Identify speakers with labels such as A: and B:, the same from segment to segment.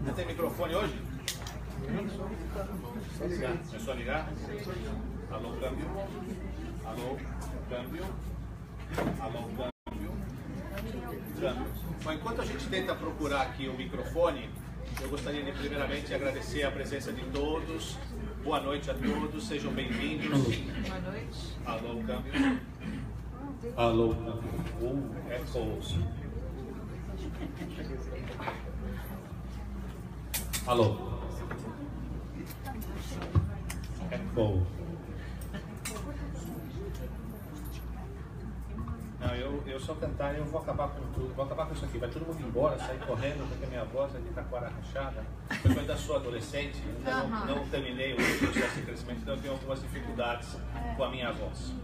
A: Você tem microfone hoje? É só ligar? Alô, câmbio. Alô, câmbio. Alô, câmbio. Câmbio. Bom, enquanto a gente tenta procurar aqui o microfone, eu gostaria de primeiramente agradecer a presença de todos. Boa noite a todos, sejam bem-vindos.
B: Boa noite.
A: Alô, câmbio. Alô, câmbio. Echoes. Alô. Echo. Não, eu só cantar e eu vou acabar com tudo. Vou acabar com isso aqui. Vai todo mundo embora, sair correndo, porque a minha voz é de taquara rachada. Eu ainda sou adolescente, ainda não terminei o processo de crescimento, então eu tenho algumas dificuldades com a minha voz.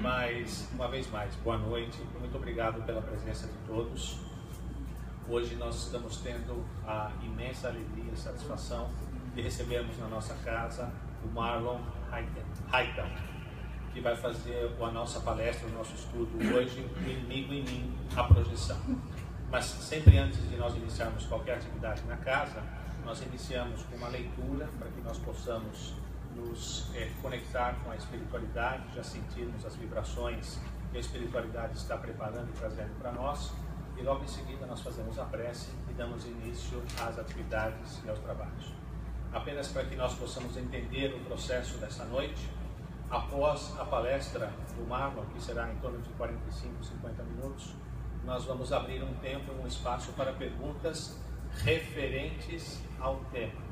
A: Mas, uma vez mais, boa noite. Muito obrigado pela presença de todos. Hoje nós estamos tendo a imensa alegria e satisfação de recebermos na nossa casa o Marlon Haydn, que vai fazer a nossa palestra, o nosso estudo hoje, o Inimigo em Mim, a Projeção. Mas sempre antes de nós iniciarmos qualquer atividade na casa, nós iniciamos com uma leitura para que nós possamos nos conectar com a espiritualidade, já sentirmos as vibrações que a espiritualidade está preparando e trazendo para nós. E logo em seguida nós fazemos a prece e damos início às atividades e aos trabalhos. Apenas para que nós possamos entender o processo dessa noite, após a palestra do Marlon, que será em torno de 45, 50 minutos, nós vamos abrir um tempo, um espaço para perguntas referentes ao tema.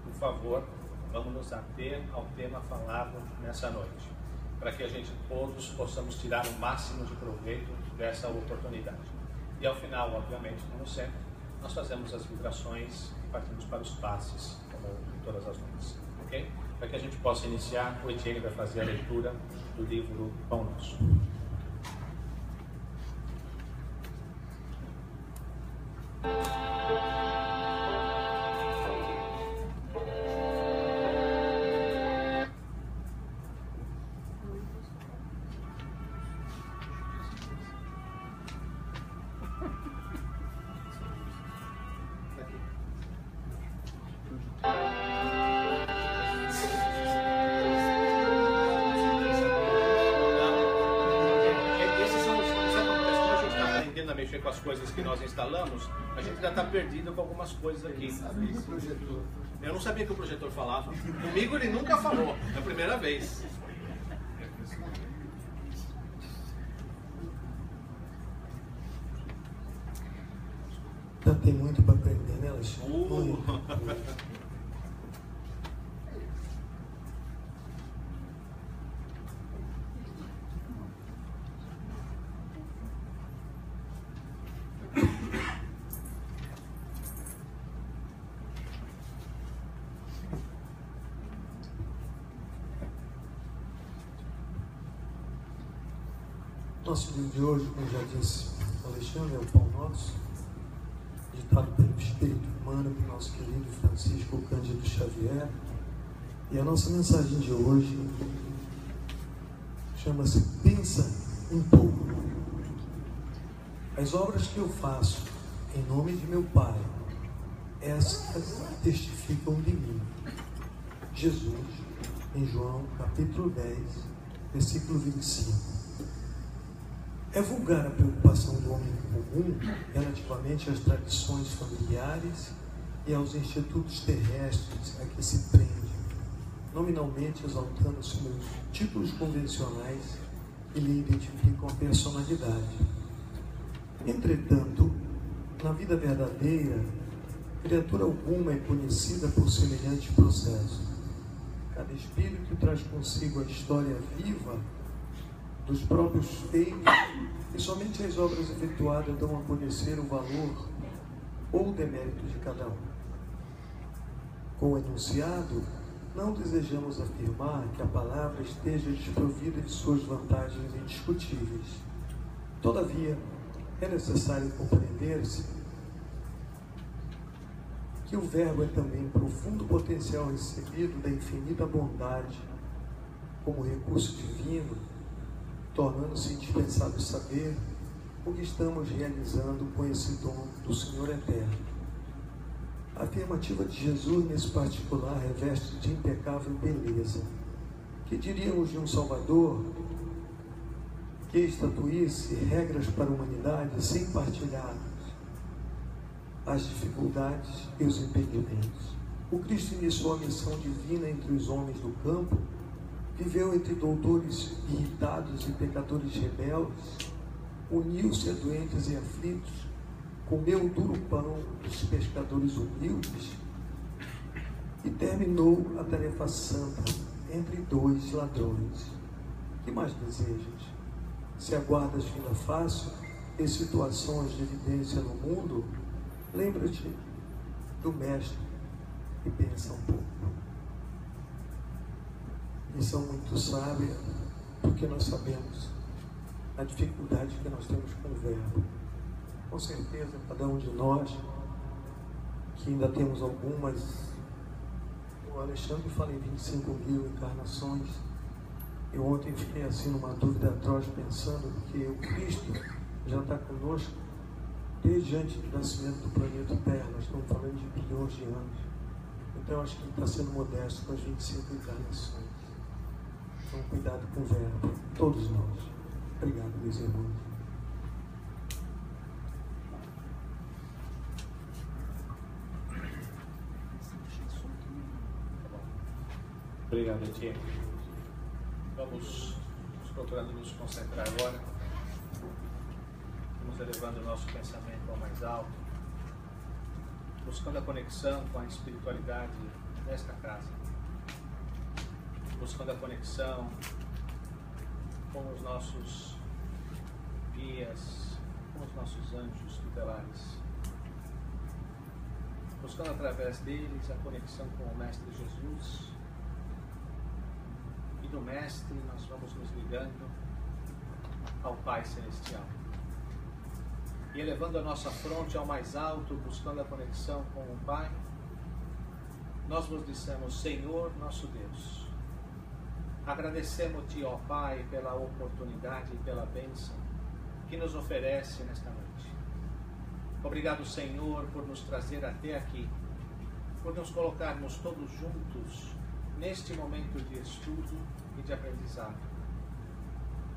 A: Por favor, vamos nos ater ao tema falado nessa noite, para que a gente todos possamos tirar o máximo de proveito dessa oportunidade. E ao final, obviamente, como sempre, nós fazemos as vibrações e partimos para os passes, como em todas as noites, ok? Para que a gente possa iniciar, o Etienne vai fazer a leitura do livro Pão Nosso. Com as coisas que nós instalamos, a gente já está perdido com algumas coisas aqui. Eu não sabia que o projetor falava. Comigo ele nunca falou, é a primeira vez.
C: Tem muito para aprender, né, Alexandre? Nosso livro de hoje, como já disse Alexandre, é o Pão Nosso, ditado pelo Espírito Humano do nosso querido Francisco Cândido Xavier. E a nossa mensagem de hoje chama-se Pensa um pouco. As obras que eu faço em nome de meu Pai, estas testificam de mim. Jesus, em João capítulo 10, versículo 25. É vulgar a preocupação do homem comum relativamente às tradições familiares e aos institutos terrestres a que se prende, nominalmente exaltando-se nos títulos convencionais que lhe identificam a personalidade. Entretanto, na vida verdadeira, criatura alguma é conhecida por semelhante processo. Cada espírito traz consigo a história viva dos próprios feitos, e somente as obras efetuadas dão a conhecer o valor ou demérito de cada um. Com o enunciado, não desejamos afirmar que a palavra esteja desprovida de suas vantagens indiscutíveis. Todavia, é necessário compreender-se que o verbo é também profundo potencial recebido da infinita bondade como recurso divino, tornando-se indispensável saber o que estamos realizando com esse dom do Senhor Eterno. A afirmativa de Jesus, nesse particular, reveste de impecável beleza. Que diríamos de um Salvador que estatuísse regras para a humanidade sem partilhar as dificuldades e os impedimentos. O Cristo iniciou a missão divina entre os homens do campo, viveu entre doutores irritados e pecadores rebeldes, uniu-se a doentes e aflitos, comeu o duro pão dos pescadores humildes e terminou a tarefa santa entre dois ladrões. Que mais desejas? Se aguardas vida fácil em situações de evidência no mundo, lembra-te do Mestre e pensa um pouco. Lição muito sábia, porque nós sabemos a dificuldade que nós temos com o verbo. Com certeza, cada um de nós, que ainda temos algumas, o Alexandre fala em 25.000 encarnações. Eu ontem fiquei assim numa dúvida atroz, pensando que o Cristo já está conosco desde antes do nascimento do planeta Terra. Nós estamos falando de bilhões de anos. Então acho que ele está sendo modesto com as 25 encarnações. Então cuidado com o verbo, todos nós. Obrigado, meus irmãos.
A: Obrigado, Tia. Vamos procurando nos concentrar agora. Vamos elevando o nosso pensamento ao mais alto, buscando a conexão com a espiritualidade nesta casa, buscando a conexão com os nossos guias, com os nossos anjos tutelares, buscando através deles a conexão com o Mestre Jesus. Do Mestre, nós vamos nos ligando ao Pai Celestial e elevando a nossa fronte ao mais alto, buscando a conexão com o Pai. Nós vos dissemos: Senhor nosso Deus, agradecemos-te, ó Pai, pela oportunidade e pela bênção que nos oferece nesta noite. Obrigado, Senhor, por nos trazer até aqui, por nos colocarmos todos juntos neste momento de estudo e de aprendizado.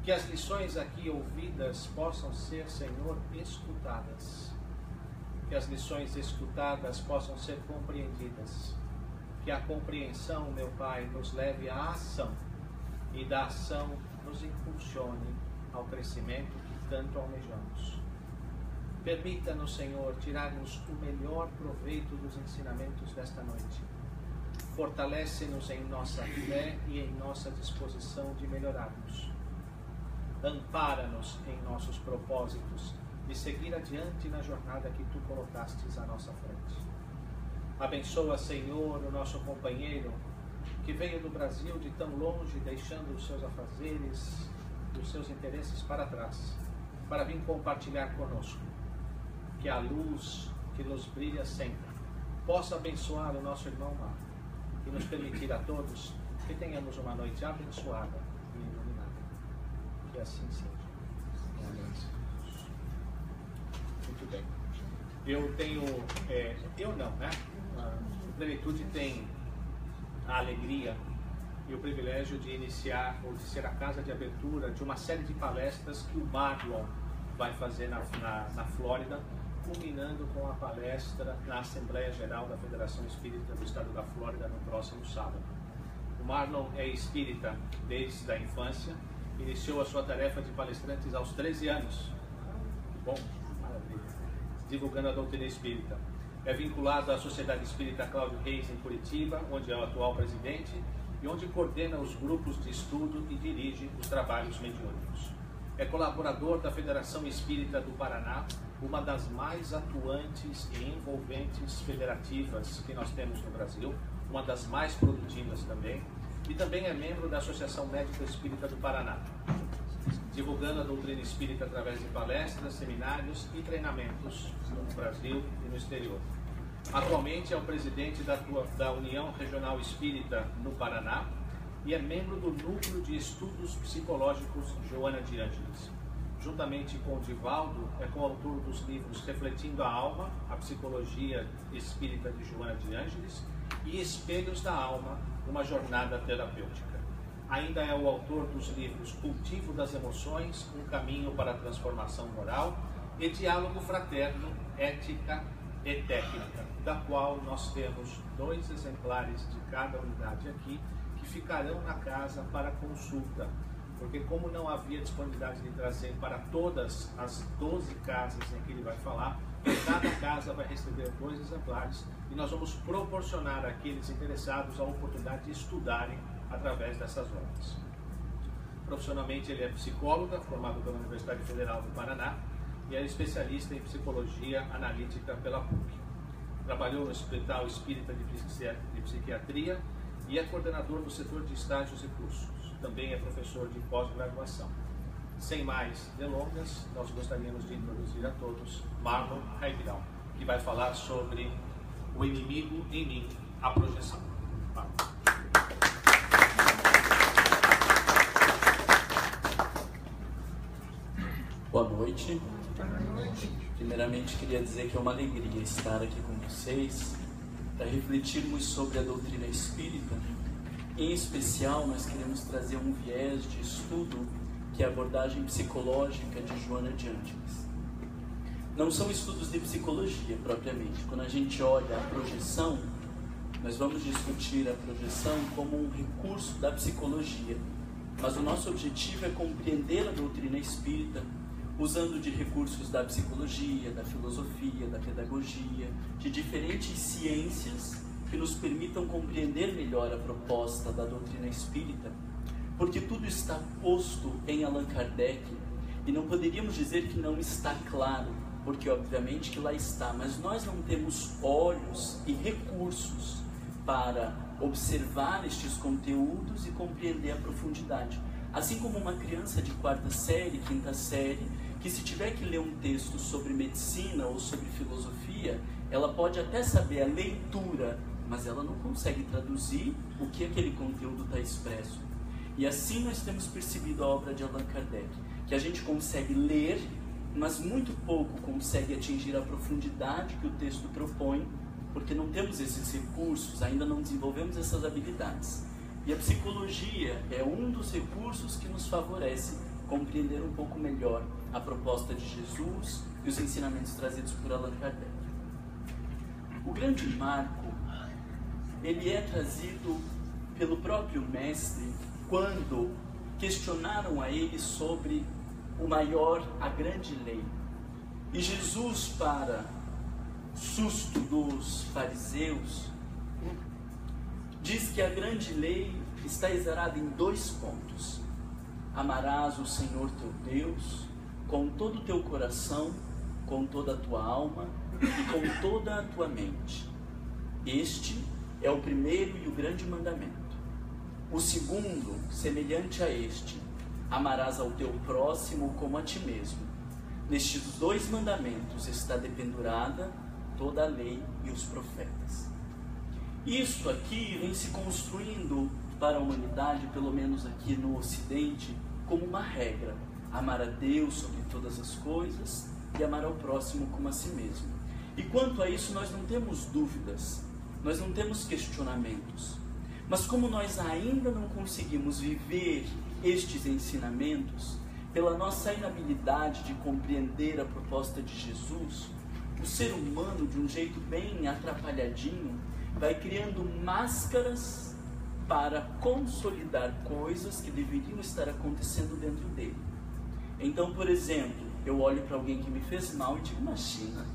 A: Que as lições aqui ouvidas possam ser, Senhor, escutadas. Que as lições escutadas possam ser compreendidas. Que a compreensão, meu Pai, nos leve à ação e da ação nos impulsione ao crescimento que tanto almejamos. Permita-nos, Senhor, tirarmos o melhor proveito dos ensinamentos desta noite. Fortalece-nos em nossa fé e em nossa disposição de melhorarmos. Ampara-nos em nossos propósitos de seguir adiante na jornada que Tu colocastes à nossa frente. Abençoa, Senhor, o nosso companheiro que veio do Brasil de tão longe, deixando os seus afazeres e os seus interesses para trás, para vir compartilhar conosco. Que a luz que nos brilha sempre possa abençoar o nosso irmão Marco e nos permitir a todos que tenhamos uma noite abençoada e iluminada. Que assim seja. Amém. Muito bem. A plenitude tem a alegria e o privilégio de iniciar ou de ser a casa de abertura de uma série de palestras que o Marlon vai fazer na Flórida, culminando com a palestra na Assembleia Geral da Federação Espírita do Estado da Flórida no próximo sábado. O Marlon é espírita desde a infância, iniciou a sua tarefa de palestrantes aos 13 anos. Bom, maravilha. Divulgando a doutrina espírita. É vinculado à Sociedade Espírita Cláudio Reis em Curitiba, onde é o atual presidente e onde coordena os grupos de estudo e dirige os trabalhos mediúnicos. É colaborador da Federação Espírita do Paraná, uma das mais atuantes e envolventes federativas que nós temos no Brasil, uma das mais produtivas também, e também é membro da Associação Médica Espírita do Paraná, divulgando a doutrina espírita através de palestras, seminários e treinamentos no Brasil e no exterior. Atualmente é o presidente da União Regional Espírita no Paraná e é membro do Núcleo de Estudos Psicológicos Joana de Ângeles. juntamente com o Divaldo, é coautor dos livros Refletindo a Alma, a Psicologia Espírita de Joana de Ângeles, e Espelhos da Alma, uma jornada terapêutica. Ainda é o autor dos livros Cultivo das Emoções, um caminho para a transformação moral, e Diálogo Fraterno, Ética e Técnica, da qual nós temos 2 exemplares de cada unidade aqui, que ficarão na casa para consulta, porque como não havia disponibilidade de trazer para todas as 12 casas em que ele vai falar, cada casa vai receber 2 exemplares, e nós vamos proporcionar àqueles interessados a oportunidade de estudarem através dessas obras. Profissionalmente ele é psicóloga, formado pela Universidade Federal do Paraná, e é especialista em psicologia analítica pela PUC. Trabalhou no Hospital Espírita de Psiquiatria e é coordenador do setor de estágios e cursos. Também é professor de pós-graduação. Sem mais delongas, nós gostaríamos de introduzir a todos Marlon Raibral, que vai falar sobre o inimigo em mim, a projeção. Marlon.
B: Boa noite. Primeiramente, queria dizer que é uma alegria estar aqui com vocês para refletirmos sobre a doutrina espírita. Em especial, nós queremos trazer um viés de estudo que é a abordagem psicológica de Joana de Ângeles. Não são estudos de psicologia propriamente. Quando a gente olha a projeção, nós vamos discutir a projeção como um recurso da psicologia, mas o nosso objetivo é compreender a doutrina espírita usando de recursos da psicologia, da filosofia, da pedagogia, de diferentes ciências que nos permitam compreender melhor a proposta da doutrina espírita, porque tudo está posto em Allan Kardec, e não poderíamos dizer que não está claro, porque obviamente que lá está, mas nós não temos olhos e recursos para observar estes conteúdos e compreender a profundidade. Assim como uma criança de 4ª série, 5ª série, que se tiver que ler um texto sobre medicina ou sobre filosofia, ela pode até saber a leitura, mas ela não consegue traduzir o que aquele conteúdo está expresso. E assim nós temos percebido a obra de Allan Kardec, que a gente consegue ler, mas muito pouco consegue atingir a profundidade que o texto propõe, porque não temos esses recursos, ainda não desenvolvemos essas habilidades. E a psicologia é um dos recursos que nos favorece compreender um pouco melhor a proposta de Jesus e os ensinamentos trazidos por Allan Kardec. O grande marco, ele é trazido pelo próprio mestre quando questionaram a ele sobre o maior, a grande lei. E Jesus, para susto dos fariseus, diz que a grande lei está exarada em 2 pontos. Amarás o Senhor teu Deus com todo o teu coração, com toda a tua alma e com toda a tua mente. Este é o primeiro e o grande mandamento. O segundo, semelhante a este, amarás ao teu próximo como a ti mesmo. Nestes 2 mandamentos está dependurada toda a lei e os profetas. Isso aqui vem se construindo para a humanidade, pelo menos aqui no Ocidente, como uma regra: amar a Deus sobre todas as coisas e amar ao próximo como a si mesmo. E quanto a isso nós não temos dúvidas, nós não temos questionamentos. Mas como nós ainda não conseguimos viver estes ensinamentos, pela nossa inabilidade de compreender a proposta de Jesus, o ser humano, de um jeito bem atrapalhadinho, vai criando máscaras para consolidar coisas que deveriam estar acontecendo dentro dele. Então, por exemplo, eu olho para alguém que me fez mal e digo: imagina,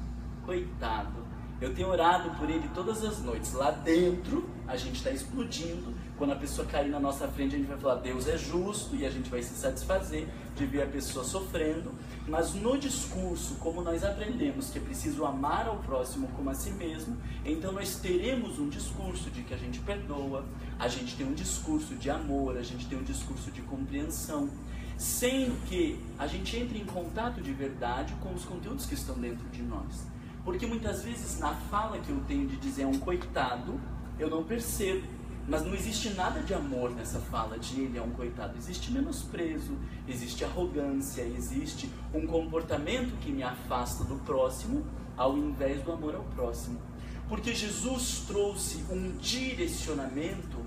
B: coitado, eu tenho orado por ele todas as noites. Lá dentro, a gente está explodindo. Quando a pessoa cair na nossa frente, a gente vai falar: Deus é justo, e a gente vai se satisfazer de ver a pessoa sofrendo. Mas no discurso, como nós aprendemos que é preciso amar ao próximo como a si mesmo, então nós teremos um discurso de que a gente perdoa, a gente tem um discurso de amor, a gente tem um discurso de compreensão, sem que a gente entre em contato de verdade com os conteúdos que estão dentro de nós. Porque muitas vezes na fala que eu tenho de dizer um coitado, eu não percebo Mas não existe nada de amor nessa fala de ele é um coitado. Existe menosprezo, existe arrogância, existe um comportamento que me afasta do próximo ao invés do amor ao próximo. Porque Jesus trouxe um direcionamento,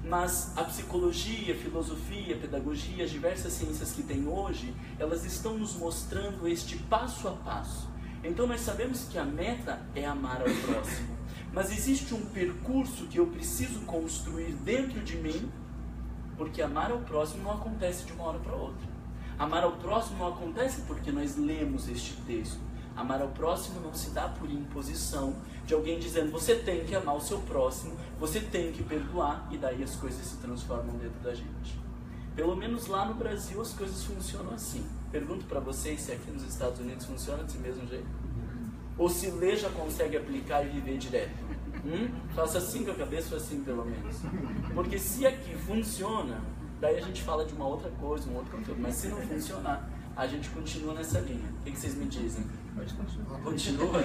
B: mas a psicologia, a filosofia, a pedagogia, as diversas ciências que tem hoje, elas estão nos mostrando este passo a passo. Então nós sabemos que a meta é amar ao próximo. Mas existe um percurso que eu preciso construir dentro de mim, porque amar ao próximo não acontece de uma hora para outra. Amar ao próximo não acontece porque nós lemos este texto. Amar ao próximo não se dá por imposição de alguém dizendo você tem que amar o seu próximo, você tem que perdoar, e daí as coisas se transformam dentro da gente. Pelo menos lá no Brasil as coisas funcionam assim. Pergunto para vocês se aqui nos Estados Unidos funciona desse mesmo jeito. Ou se lê já consegue aplicar e viver direto. Faça assim com a cabeça ou assim pelo menos. Porque se aqui funciona, daí a gente fala de uma outra coisa, um outro conteúdo. Mas se não funcionar, a gente continua nessa linha. O que vocês me dizem? Continua?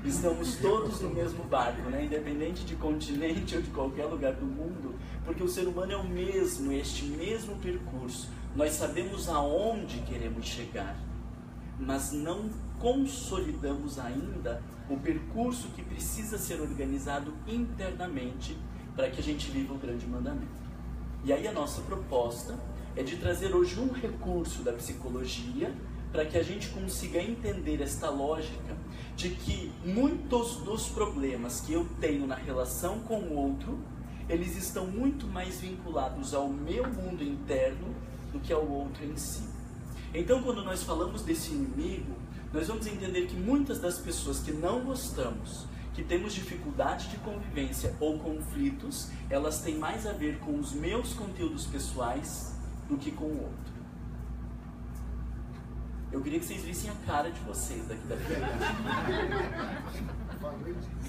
B: Estamos todos no mesmo barco, né? Independente de continente ou de qualquer lugar do mundo, porque o ser humano é o mesmo, este mesmo percurso. Nós sabemos aonde queremos chegar, mas não consolidamos ainda o percurso que precisa ser organizado internamente para que a gente viva o grande mandamento. E aí a nossa proposta é de trazer hoje um recurso da psicologia para que a gente consiga entender esta lógica de que muitos dos problemas que eu tenho na relação com o outro, eles estão muito mais vinculados ao meu mundo interno do que ao outro em si. Então, quando nós falamos desse inimigo, nós vamos entender que muitas das pessoas que não gostamos, que temos dificuldade de convivência ou conflitos, elas têm mais a ver com os meus conteúdos pessoais do que com o outro. Eu queria que vocês vissem a cara de vocês daqui da frente.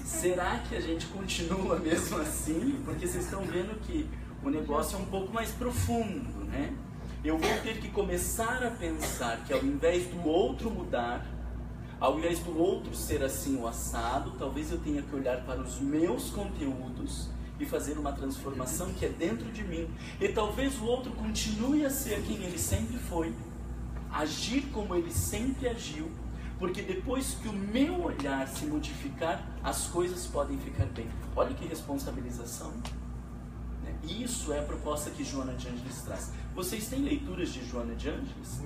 B: Será que a gente continua mesmo assim? Porque vocês estão vendo que o negócio é um pouco mais profundo, né? Eu vou ter que começar a pensar que ao invés do outro mudar, ao invés do outro ser assim o assado, talvez eu tenha que olhar para os meus conteúdos e fazer uma transformação que é dentro de mim. E talvez o outro continue a ser quem ele sempre foi, agir como ele sempre agiu, porque depois que o meu olhar se modificar, as coisas podem ficar bem. Olha que responsabilização. Isso é a proposta que Joana de Ângeles traz. Vocês têm leituras de Joana de Ângeles?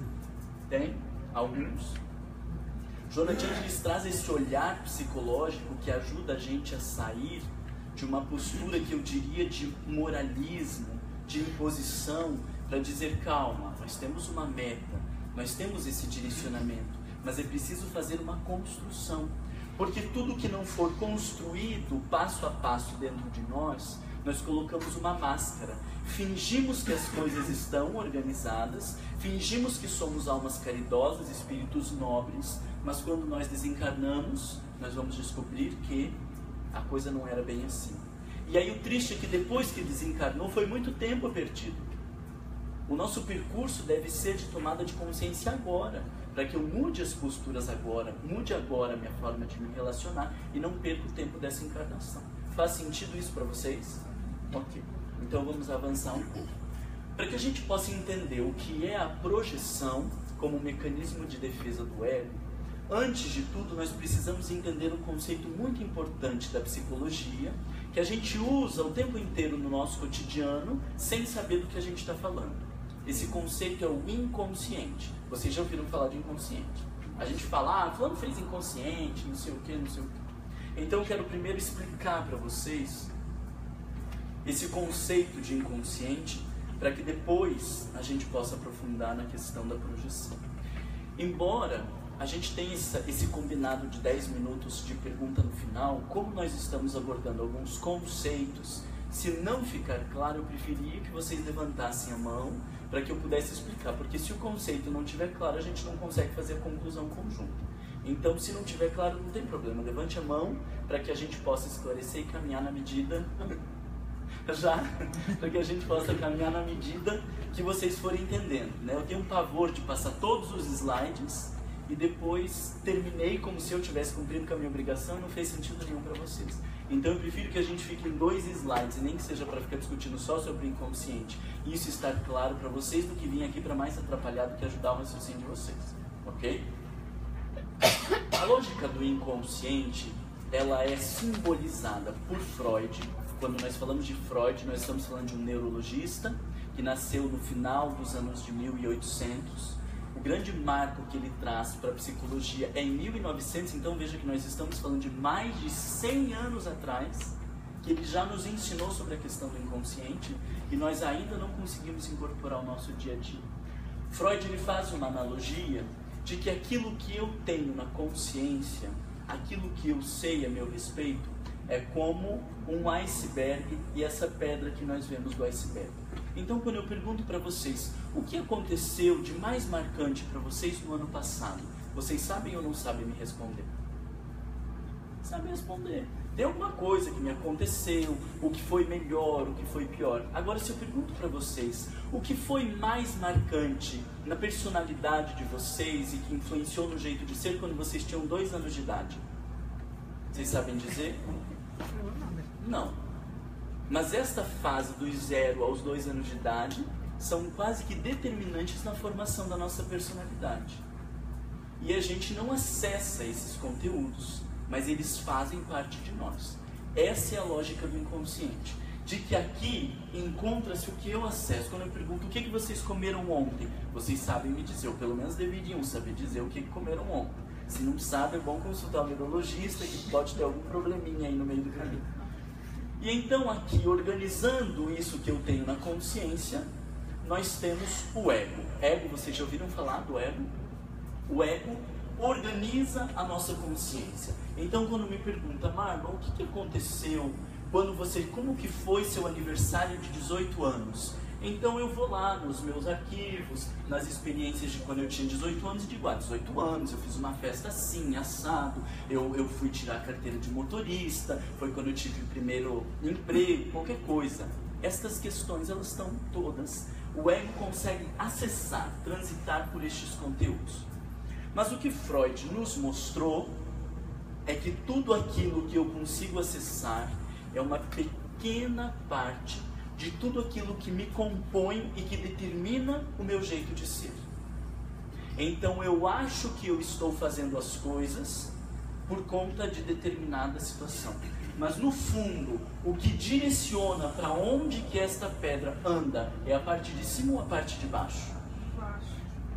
B: Tem? Alguns? Joana de Ângeles traz esse olhar psicológico que ajuda a gente a sair de uma postura que eu diria de moralismo, de imposição, para dizer calma, nós temos uma meta, nós temos esse direcionamento, mas é preciso fazer uma construção, porque tudo que não for construído passo a passo dentro de nós colocamos uma máscara, fingimos que as coisas estão organizadas, fingimos que somos almas caridosas, espíritos nobres, mas quando nós desencarnamos, nós vamos descobrir que a coisa não era bem assim. E aí o triste é que depois que desencarnou, foi muito tempo perdido. O nosso percurso deve ser de tomada de consciência agora, para que eu mude as posturas agora, mude agora a minha forma de me relacionar e não perca o tempo dessa encarnação. Faz sentido isso para vocês? Ok. Então vamos avançar um pouco. Para que a gente possa entender o que é a projeção como mecanismo de defesa do ego, antes de tudo nós precisamos entender um conceito muito importante da psicologia, que a gente usa o tempo inteiro no nosso cotidiano, sem saber do que a gente está falando. Esse conceito é o inconsciente. Vocês já ouviram falar de inconsciente? A gente fala, fulano fez inconsciente, não sei o que, não sei o que. Então eu quero primeiro explicar para vocês esse conceito de inconsciente, para que depois a gente possa aprofundar na questão da projeção. Embora a gente tenha esse combinado de 10 minutos de pergunta no final, como nós estamos abordando alguns conceitos, se não ficar claro, eu preferia que vocês levantassem a mão para que eu pudesse explicar, porque se o conceito não estiver claro, a gente não consegue fazer a conclusão conjunta. Então, se não estiver claro, não tem problema, levante a mão para que a gente possa esclarecer e caminhar na medida... para que a gente possa caminhar na medida que vocês forem entendendo, né? Eu tenho um pavor de passar todos os slides e depois terminei como se eu tivesse cumprido com a minha obrigação e não fez sentido nenhum para vocês. Então eu prefiro que a gente fique em 2 slides, e nem que seja para ficar discutindo só sobre o inconsciente, e isso estar claro para vocês, do que vir aqui para mais atrapalhar do que ajudar o raciocínio de vocês, ok? A lógica do inconsciente, ela é simbolizada por Freud. Quando nós falamos de Freud, nós estamos falando de um neurologista que nasceu no final dos anos de 1800. O grande marco que ele traz para a psicologia é em 1900, então veja que nós estamos falando de mais de 100 anos atrás, que ele já nos ensinou sobre a questão do inconsciente, e nós ainda não conseguimos incorporar ao nosso dia a dia. Freud, ele faz uma analogia de que aquilo que eu tenho na consciência, aquilo que eu sei a meu respeito, é como um iceberg, e essa pedra que nós vemos do iceberg. Então, quando eu pergunto para vocês o que aconteceu de mais marcante para vocês no ano passado, vocês sabem ou não sabem me responder? Sabem responder. Tem alguma coisa que me aconteceu, o que foi melhor, o que foi pior. Agora, se eu pergunto para vocês o que foi mais marcante na personalidade de vocês e que influenciou no jeito de ser quando vocês tinham 2 anos de idade, vocês sabem dizer? Não. Mas esta fase dos 0 aos 2 anos de idade são quase que determinantes na formação da nossa personalidade. E a gente não acessa esses conteúdos, mas eles fazem parte de nós. Essa é a lógica do inconsciente. De que aqui encontra-se o que eu acesso. Quando eu pergunto o que vocês comeram ontem, vocês sabem me dizer, ou pelo menos deveriam saber dizer o que comeram ontem. Se não sabe, é bom consultar o neurologista, que pode ter algum probleminha aí no meio do caminho. E então aqui, organizando isso que eu tenho na consciência, nós temos o ego. Ego, vocês já ouviram falar do ego? O ego organiza a nossa consciência. Então quando me pergunta, Marlon, o que aconteceu quando você, como que foi seu aniversário de 18 anos? Então eu vou lá nos meus arquivos, nas experiências de quando eu tinha 18 anos e digo, 18 anos, eu fiz uma festa assim, assado, eu fui tirar a carteira de motorista, foi quando eu tive o primeiro emprego, qualquer coisa. Estas questões, elas estão todas, o ego consegue acessar, transitar por estes conteúdos. Mas o que Freud nos mostrou é que tudo aquilo que eu consigo acessar é uma pequena parte de tudo aquilo que me compõe e que determina o meu jeito de ser. Então eu acho que eu estou fazendo as coisas por conta de determinada situação. Mas no fundo, o que direciona para onde que esta pedra anda é a parte de cima ou a parte de baixo?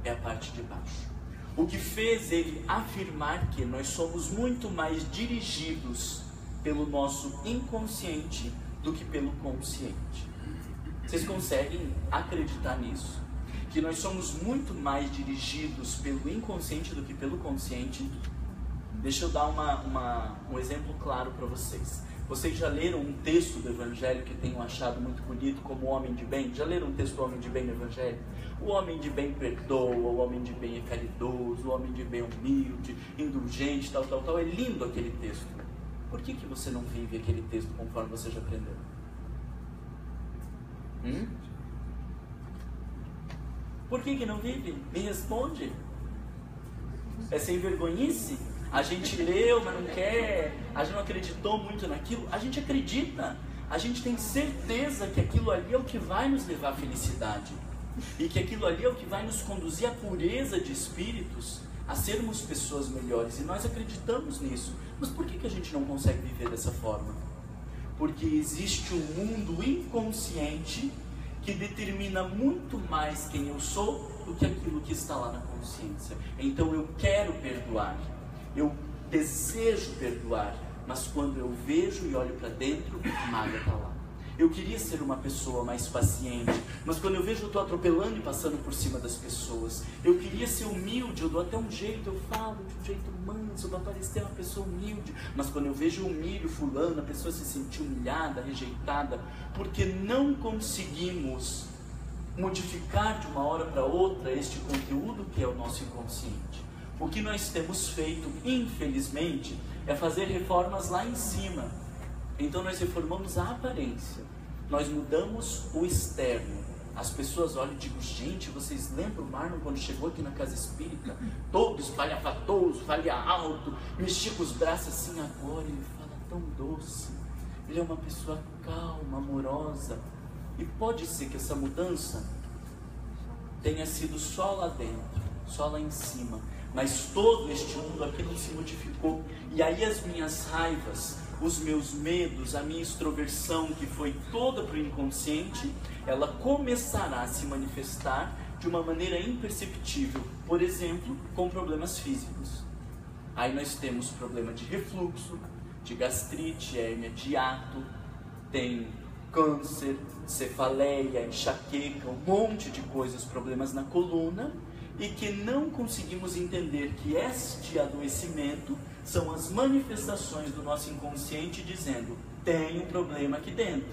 B: É a parte de baixo. O que fez ele afirmar que nós somos muito mais dirigidos pelo nosso inconsciente do que pelo consciente. Vocês conseguem acreditar nisso? Que nós somos muito mais dirigidos pelo inconsciente do que pelo consciente? Deixa eu dar um exemplo claro para vocês. Vocês já leram um texto do Evangelho que tenham achado muito bonito, como o homem de bem? Já leram um texto do homem de bem no Evangelho? O homem de bem perdoa, o homem de bem é caridoso, o homem de bem é humilde, indulgente, tal. É lindo aquele texto. Por que você não vive aquele texto conforme você já aprendeu? Por que não vive? Me responde. É sem vergonhice? A gente leu, mas não quer. A gente não acreditou muito naquilo. A gente acredita. A gente tem certeza que aquilo ali é o que vai nos levar à felicidade. E que aquilo ali é o que vai nos conduzir à pureza de espíritos, a sermos pessoas melhores. E nós acreditamos nisso. Mas por que a gente não consegue viver dessa forma? Porque existe um mundo inconsciente que determina muito mais quem eu sou do que aquilo que está lá na consciência. Então eu quero perdoar, eu desejo perdoar, mas quando eu vejo e olho para dentro, nada está lá. Eu queria ser uma pessoa mais paciente, mas quando eu vejo eu estou atropelando e passando por cima das pessoas. Eu queria ser humilde, eu dou até um jeito, eu falo de um jeito manso para parecer uma pessoa humilde, mas quando eu vejo eu humilho fulano, a pessoa se sente humilhada, rejeitada, porque não conseguimos modificar de uma hora para outra este conteúdo que é o nosso inconsciente. O que nós temos feito, infelizmente, é fazer reformas lá em cima. Então nós reformamos a aparência, nós mudamos o externo, as pessoas olham e digam: gente, vocês lembram o Marlon quando chegou aqui na casa espírita? Todo espalhafatoso, falia alto, mexia com os braços assim. Agora ele fala tão doce, ele é uma pessoa calma, amorosa. E pode ser que essa mudança tenha sido só lá dentro, só lá em cima, mas todo este mundo aqui não se modificou. E aí as minhas raivas, os meus medos, a minha extroversão, que foi toda para o inconsciente, ela começará a se manifestar de uma maneira imperceptível, por exemplo, com problemas físicos. Aí nós temos problema de refluxo, de gastrite, hérnia de hiato, tem câncer, cefaleia, enxaqueca, um monte de coisas, problemas na coluna, e que não conseguimos entender que este adoecimento são as manifestações do nosso inconsciente dizendo: tem um problema aqui dentro,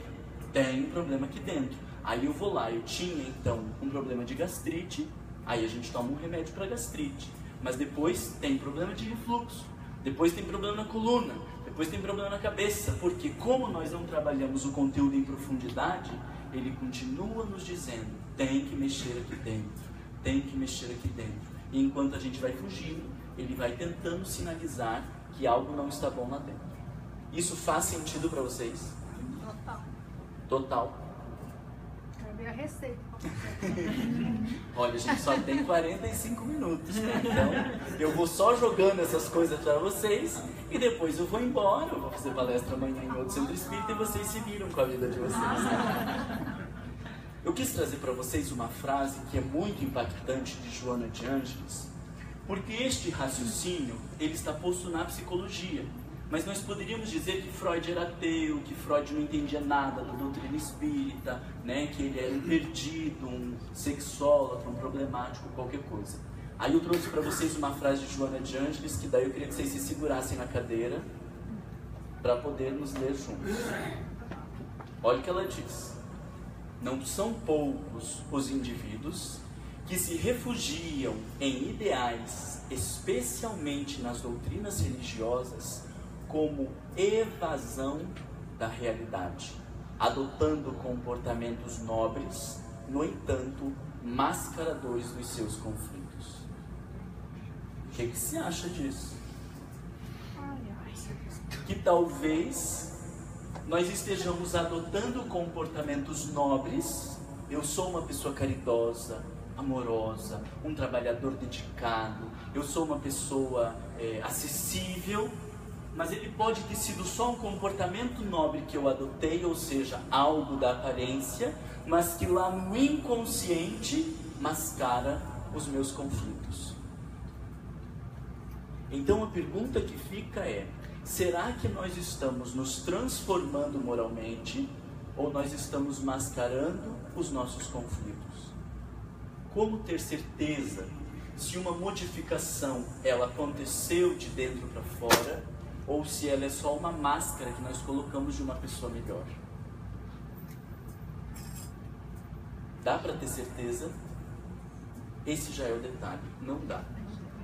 B: tem um problema aqui dentro. Aí eu vou lá, eu tinha então um problema de gastrite, aí a gente toma um remédio para gastrite, mas depois tem problema de refluxo, depois tem problema na coluna, depois tem problema na cabeça, porque como nós não trabalhamos o conteúdo em profundidade, ele continua nos dizendo: tem que mexer aqui dentro, tem que mexer aqui dentro. E enquanto a gente vai fugindo, ele vai tentando sinalizar que algo não está bom lá dentro. Isso faz sentido para vocês?
D: Total.
B: Total.
D: É a receita.
B: Olha, a gente só tem 45 minutos, tá? Então eu vou só jogando essas coisas para vocês e depois eu vou embora. Eu vou fazer palestra amanhã em outro centro espírita e vocês se viram com a vida de vocês. Eu quis trazer para vocês uma frase que é muito impactante de Joana de Ângeles, porque este raciocínio ele está posto na psicologia. Mas nós poderíamos dizer que Freud era ateu, que Freud não entendia nada da doutrina espírita, né? Que ele era um perdido, um sexólatra, um problemático, qualquer coisa. Aí eu trouxe para vocês uma frase de Joana de Ângeles, que daí eu queria que vocês se segurassem na cadeira para podermos ler juntos. Olha o que ela diz: não são poucos os indivíduos que se refugiam em ideais, especialmente nas doutrinas religiosas, como evasão da realidade, adotando comportamentos nobres, no entanto, mascaradores dos seus conflitos. O que você acha disso? Que talvez nós estejamos adotando comportamentos nobres. Eu sou uma pessoa caridosa, amorosa, um trabalhador dedicado, eu sou uma pessoa acessível, mas ele pode ter sido só um comportamento nobre que eu adotei, ou seja, algo da aparência, mas que lá no inconsciente mascara os meus conflitos. Então a pergunta que fica é: será que nós estamos nos transformando moralmente ou nós estamos mascarando os nossos conflitos? Como ter certeza se uma modificação ela aconteceu de dentro para fora ou se ela é só uma máscara que nós colocamos de uma pessoa melhor? Dá para ter certeza? Esse já é o detalhe, não dá.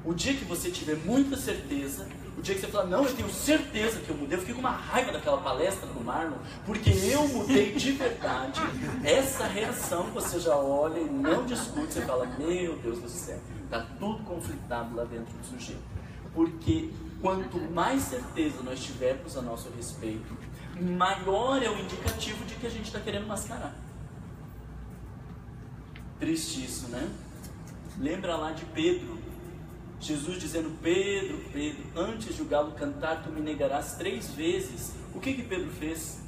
B: O dia que você tiver muita certeza, o dia que você falar: não, eu tenho certeza que eu mudei, eu fiquei com uma raiva daquela palestra do Marlon, porque eu mudei de verdade, essa reação você já olha e não discute, você fala: meu Deus do céu, está tudo conflitado lá dentro do sujeito. Porque quanto mais certeza nós tivermos a nosso respeito, maior é o indicativo de que a gente está querendo mascarar. Triste isso, né? Lembra lá de Pedro, Jesus dizendo: Pedro, Pedro, antes de o galo cantar, tu me negarás 3 vezes. O que Pedro fez?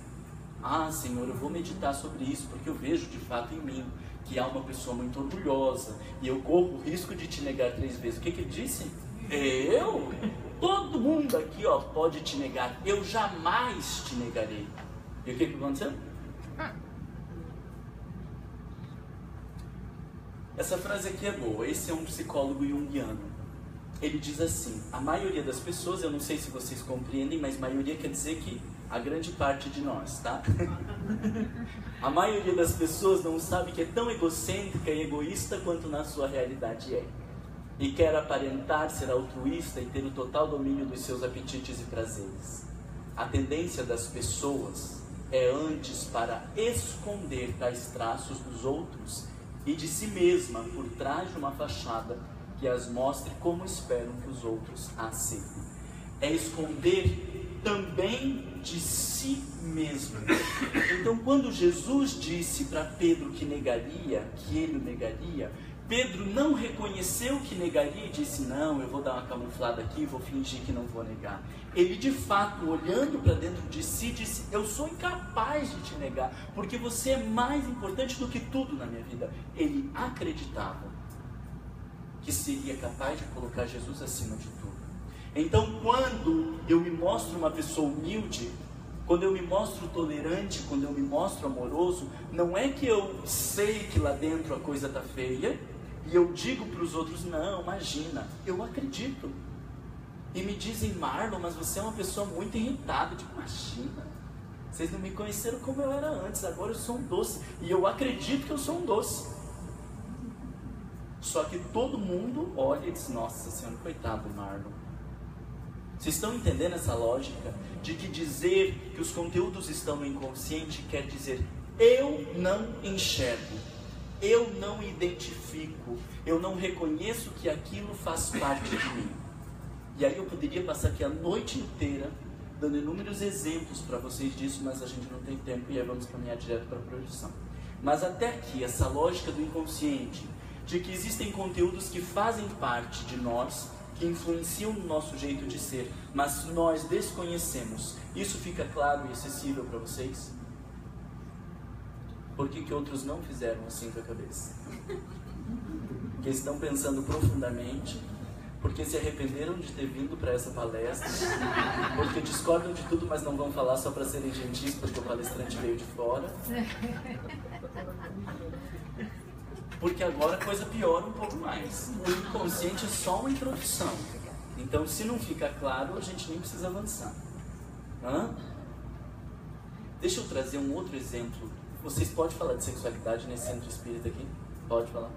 B: Ah, Senhor, eu vou meditar sobre isso, porque eu vejo de fato em mim que há uma pessoa muito orgulhosa e eu corro o risco de te negar 3 vezes. O que ele disse? Eu? Todo mundo aqui pode te negar, eu jamais te negarei. E o que aconteceu? Essa frase aqui é boa. Esse é um psicólogo junguiano. Ele diz assim: a maioria das pessoas, eu não sei se vocês compreendem, mas maioria quer dizer que a grande parte de nós, tá? A maioria das pessoas não sabe que é tão egocêntrica e egoísta quanto na sua realidade é. E quer aparentar ser altruísta e ter o total domínio dos seus apetites e prazeres. A tendência das pessoas é antes para esconder tais traços dos outros e de si mesma por trás de uma fachada que as mostre como esperam que os outros a aceitem. É esconder também de si mesmo. Então, quando Jesus disse para Pedro que ele o negaria, Pedro não reconheceu que negaria e disse, não, eu vou dar uma camuflada aqui, vou fingir que não vou negar. Ele de fato, olhando para dentro de si, disse, eu sou incapaz de te negar, porque você é mais importante do que tudo na minha vida. Ele acreditava que seria capaz de colocar Jesus acima de tudo. Então, quando eu me mostro uma pessoa humilde, quando eu me mostro tolerante, quando eu me mostro amoroso, não é que eu sei que lá dentro a coisa está feia, e eu digo para os outros, não, imagina, eu acredito. E me dizem, Marlon, mas você é uma pessoa muito irritada. Tipo, imagina, vocês não me conheceram como eu era antes, agora eu sou um doce. E eu acredito que eu sou um doce. Só que todo mundo olha e diz, nossa senhora, coitado do Marlon. Vocês estão entendendo essa lógica? De que dizer que os conteúdos estão no inconsciente quer dizer, eu não enxergo, eu não identifico, eu não reconheço que aquilo faz parte de mim. E aí eu poderia passar aqui a noite inteira dando inúmeros exemplos para vocês disso, mas a gente não tem tempo e aí vamos caminhar direto para a projeção. Mas até aqui, essa lógica do inconsciente, de que existem conteúdos que fazem parte de nós, que influenciam no nosso jeito de ser, mas nós desconhecemos. Isso fica claro e acessível para vocês? Por que outros não fizeram assim com a cabeça? Porque estão pensando profundamente, porque se arrependeram de ter vindo para essa palestra, porque discordam de tudo, mas não vão falar só para serem gentis, porque o palestrante veio de fora. Porque agora a coisa piora um pouco mais. O inconsciente é só uma introdução. Então, se não fica claro, a gente nem precisa avançar. Deixa eu trazer um outro exemplo. Vocês podem falar de sexualidade nesse centro espírita aqui? Pode falar?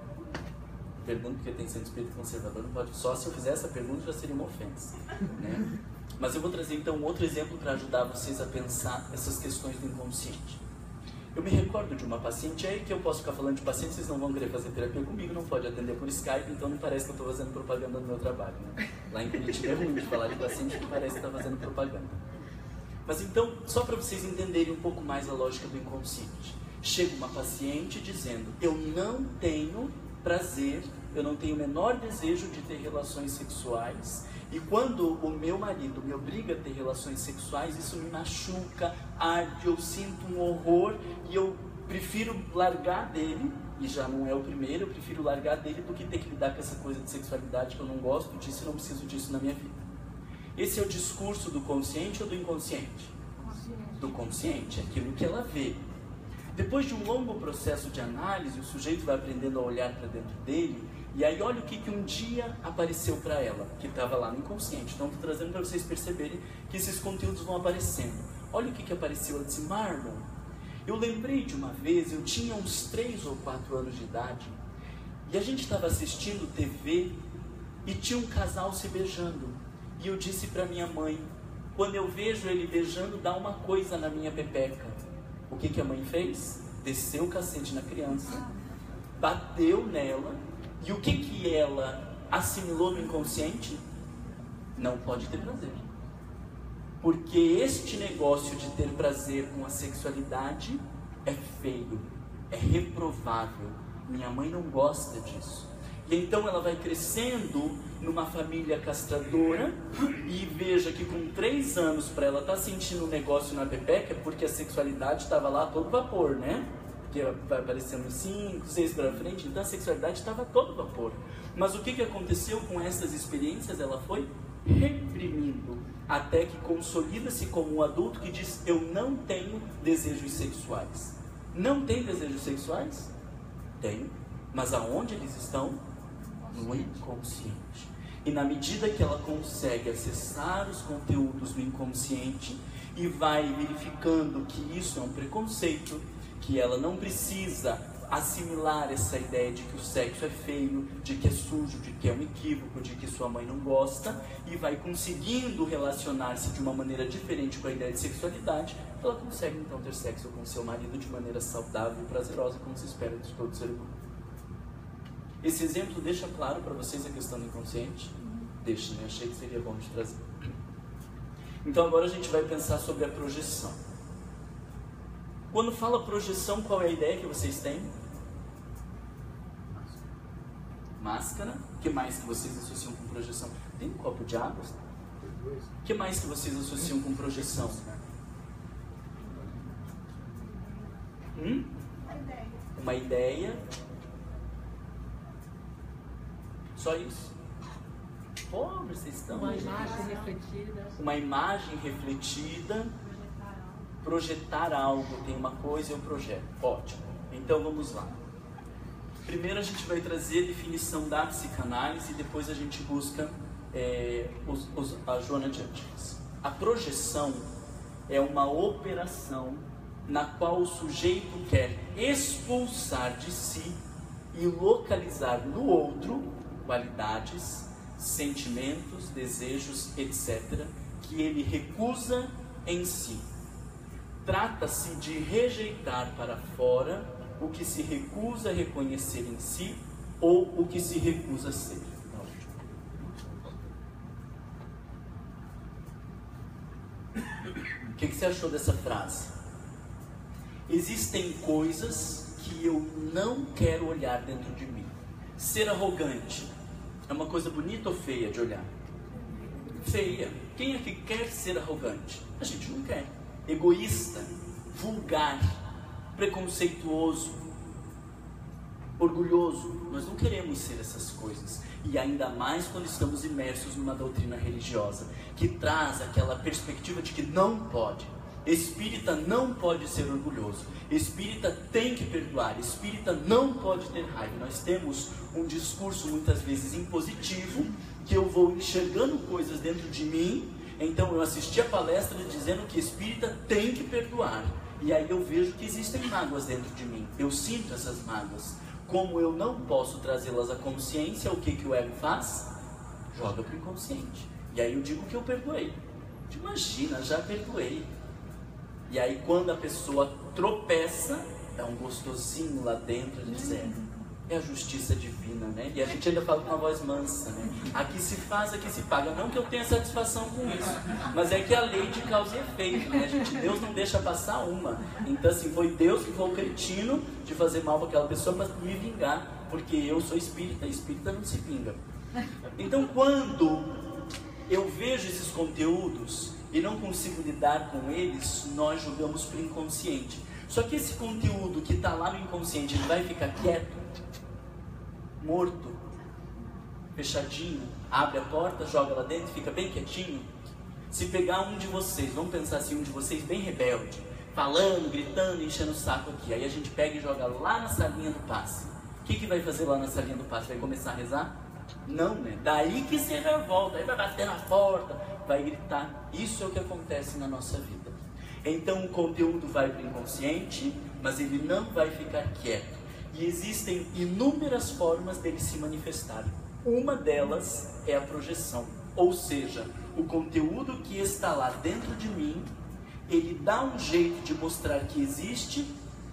B: Pergunto porque tem centro espírita conservador, não pode. Só se eu fizer essa pergunta já seria uma ofensa, né? Mas eu vou trazer então um outro exemplo para ajudar vocês a pensar essas questões do inconsciente. Eu me recordo de uma paciente, aí que eu posso ficar falando de paciente, vocês não vão querer fazer terapia comigo, não pode atender por Skype, então não parece que eu estou fazendo propaganda do meu trabalho, né? Lá em Curitiba é ruim de falar de paciente que parece que está fazendo propaganda. Mas então, só para vocês entenderem um pouco mais a lógica do inconsciente. Chega uma paciente dizendo, eu não tenho prazer, eu não tenho o menor desejo de ter relações sexuais, e quando o meu marido me obriga a ter relações sexuais, isso me machuca, arde, eu sinto um horror, e eu prefiro largar dele, e já não é o primeiro, eu prefiro largar dele do que ter que lidar com essa coisa de sexualidade, que eu não gosto disso e não preciso disso na minha vida. Esse é o discurso do consciente ou do inconsciente? Do consciente, aquilo que ela vê. Depois de um longo processo de análise, o sujeito vai aprendendo a olhar para dentro dele, e aí olha o que um dia apareceu para ela, que estava lá no inconsciente. Então estou trazendo para vocês perceberem que esses conteúdos vão aparecendo. Olha o que apareceu. Ela disse, Marlon, eu lembrei de uma vez, eu tinha uns 3 ou 4 anos de idade, e a gente estava assistindo TV, e tinha um casal se beijando, e eu disse para minha mãe, quando eu vejo ele beijando, dá uma coisa na minha pepeca. O que a mãe fez? Desceu o cacete na criança, bateu nela, e o que ela assimilou no inconsciente? Não pode ter prazer. Porque este negócio de ter prazer com a sexualidade é feio, é reprovável. Minha mãe não gosta disso. E então ela vai crescendo numa família castradora, e veja que com 3 anos para ela estar sentindo um negócio na pepeca, porque a sexualidade estava lá a todo vapor, né? Porque vai aparecendo 5, 6 para frente, então a sexualidade estava a todo vapor. Mas o que aconteceu com essas experiências? Ela foi reprimindo, até que consolida-se como um adulto que diz, eu não tenho desejos sexuais. Não tem desejos sexuais? Tenho. Mas aonde eles estão? No inconsciente. E na medida que ela consegue acessar os conteúdos do inconsciente e vai verificando que isso é um preconceito, que ela não precisa assimilar essa ideia de que o sexo é feio, de que é sujo, de que é um equívoco, de que sua mãe não gosta, e vai conseguindo relacionar-se de uma maneira diferente com a ideia de sexualidade, ela consegue então ter sexo com seu marido de maneira saudável e prazerosa, como se espera de todo ser humano. Esse exemplo deixa claro para vocês a questão do inconsciente? Deixa, né? Achei que seria bom de trazer. Então agora a gente vai pensar sobre a projeção. Quando fala projeção, qual é a ideia que vocês têm? Máscara. O que mais que vocês associam com projeção? Tem um copo de água? O que mais que vocês associam com projeção? Uma ideia. Só isso? Pobre, vocês estão...
E: Uma imagem refletida.
B: Uma imagem refletida. Projetar algo. Tem uma coisa e eu projeto. Ótimo. Então vamos lá. Primeiro a gente vai trazer a definição da psicanálise e depois a gente busca a Joana de Angelis. A projeção é uma operação na qual o sujeito quer expulsar de si e localizar no outro qualidades, sentimentos, desejos, etc., que ele recusa em si. Trata-se de rejeitar para fora o que se recusa a reconhecer em si ou o que se recusa a ser. O que você achou dessa frase? Existem coisas que eu não quero olhar dentro de mim. Ser arrogante é uma coisa bonita ou feia de olhar? Feia. Quem é que quer ser arrogante? A gente não quer. Egoísta, vulgar, preconceituoso, orgulhoso. Nós não queremos ser essas coisas. E ainda mais quando estamos imersos numa doutrina religiosa que traz aquela perspectiva de que não pode. Espírita não pode ser orgulhoso. Espírita tem que perdoar. Espírita não pode ter raiva. Nós temos um discurso muitas vezes impositivo, que eu vou enxergando coisas dentro de mim. Então eu assisti a palestra dizendo que espírita tem que perdoar. E aí eu vejo que existem mágoas dentro de mim. Eu sinto essas mágoas. Como eu não posso trazê-las à consciência, o que o ego faz? Joga para o inconsciente. E aí eu digo que eu perdoei. Imagina, já perdoei. E aí quando a pessoa tropeça, dá um gostosinho lá dentro de dizer, é a justiça divina, né? E a gente ainda fala com uma voz mansa, né? Aqui se faz, aqui se paga. Não que eu tenha satisfação com isso, mas é que a lei de causa e efeito, né? Deus não deixa passar uma. Então assim, foi Deus que foi o cretino de fazer mal para aquela pessoa para me vingar, porque eu sou espírita, espírita não se vinga. Então quando eu vejo esses conteúdos e não consigo lidar com eles, nós jogamos para o inconsciente. Só que esse conteúdo que está lá no inconsciente, ele vai ficar quieto, morto, fechadinho, abre a porta, joga lá dentro, fica bem quietinho. Se pegar um de vocês, vamos pensar assim, um de vocês bem rebelde, falando, gritando, enchendo o saco aqui, aí a gente pega e joga lá na salinha do passe. O que vai fazer lá na salinha do passe? Vai começar a rezar? Não, né? Daí que você revolta, aí vai bater na porta, vai gritar. Isso é o que acontece na nossa vida. Então o conteúdo vai para o inconsciente, mas ele não vai ficar quieto. E existem inúmeras formas dele se manifestar. Uma delas é a projeção. Ou seja, o conteúdo que está lá dentro de mim, ele dá um jeito de mostrar que existe,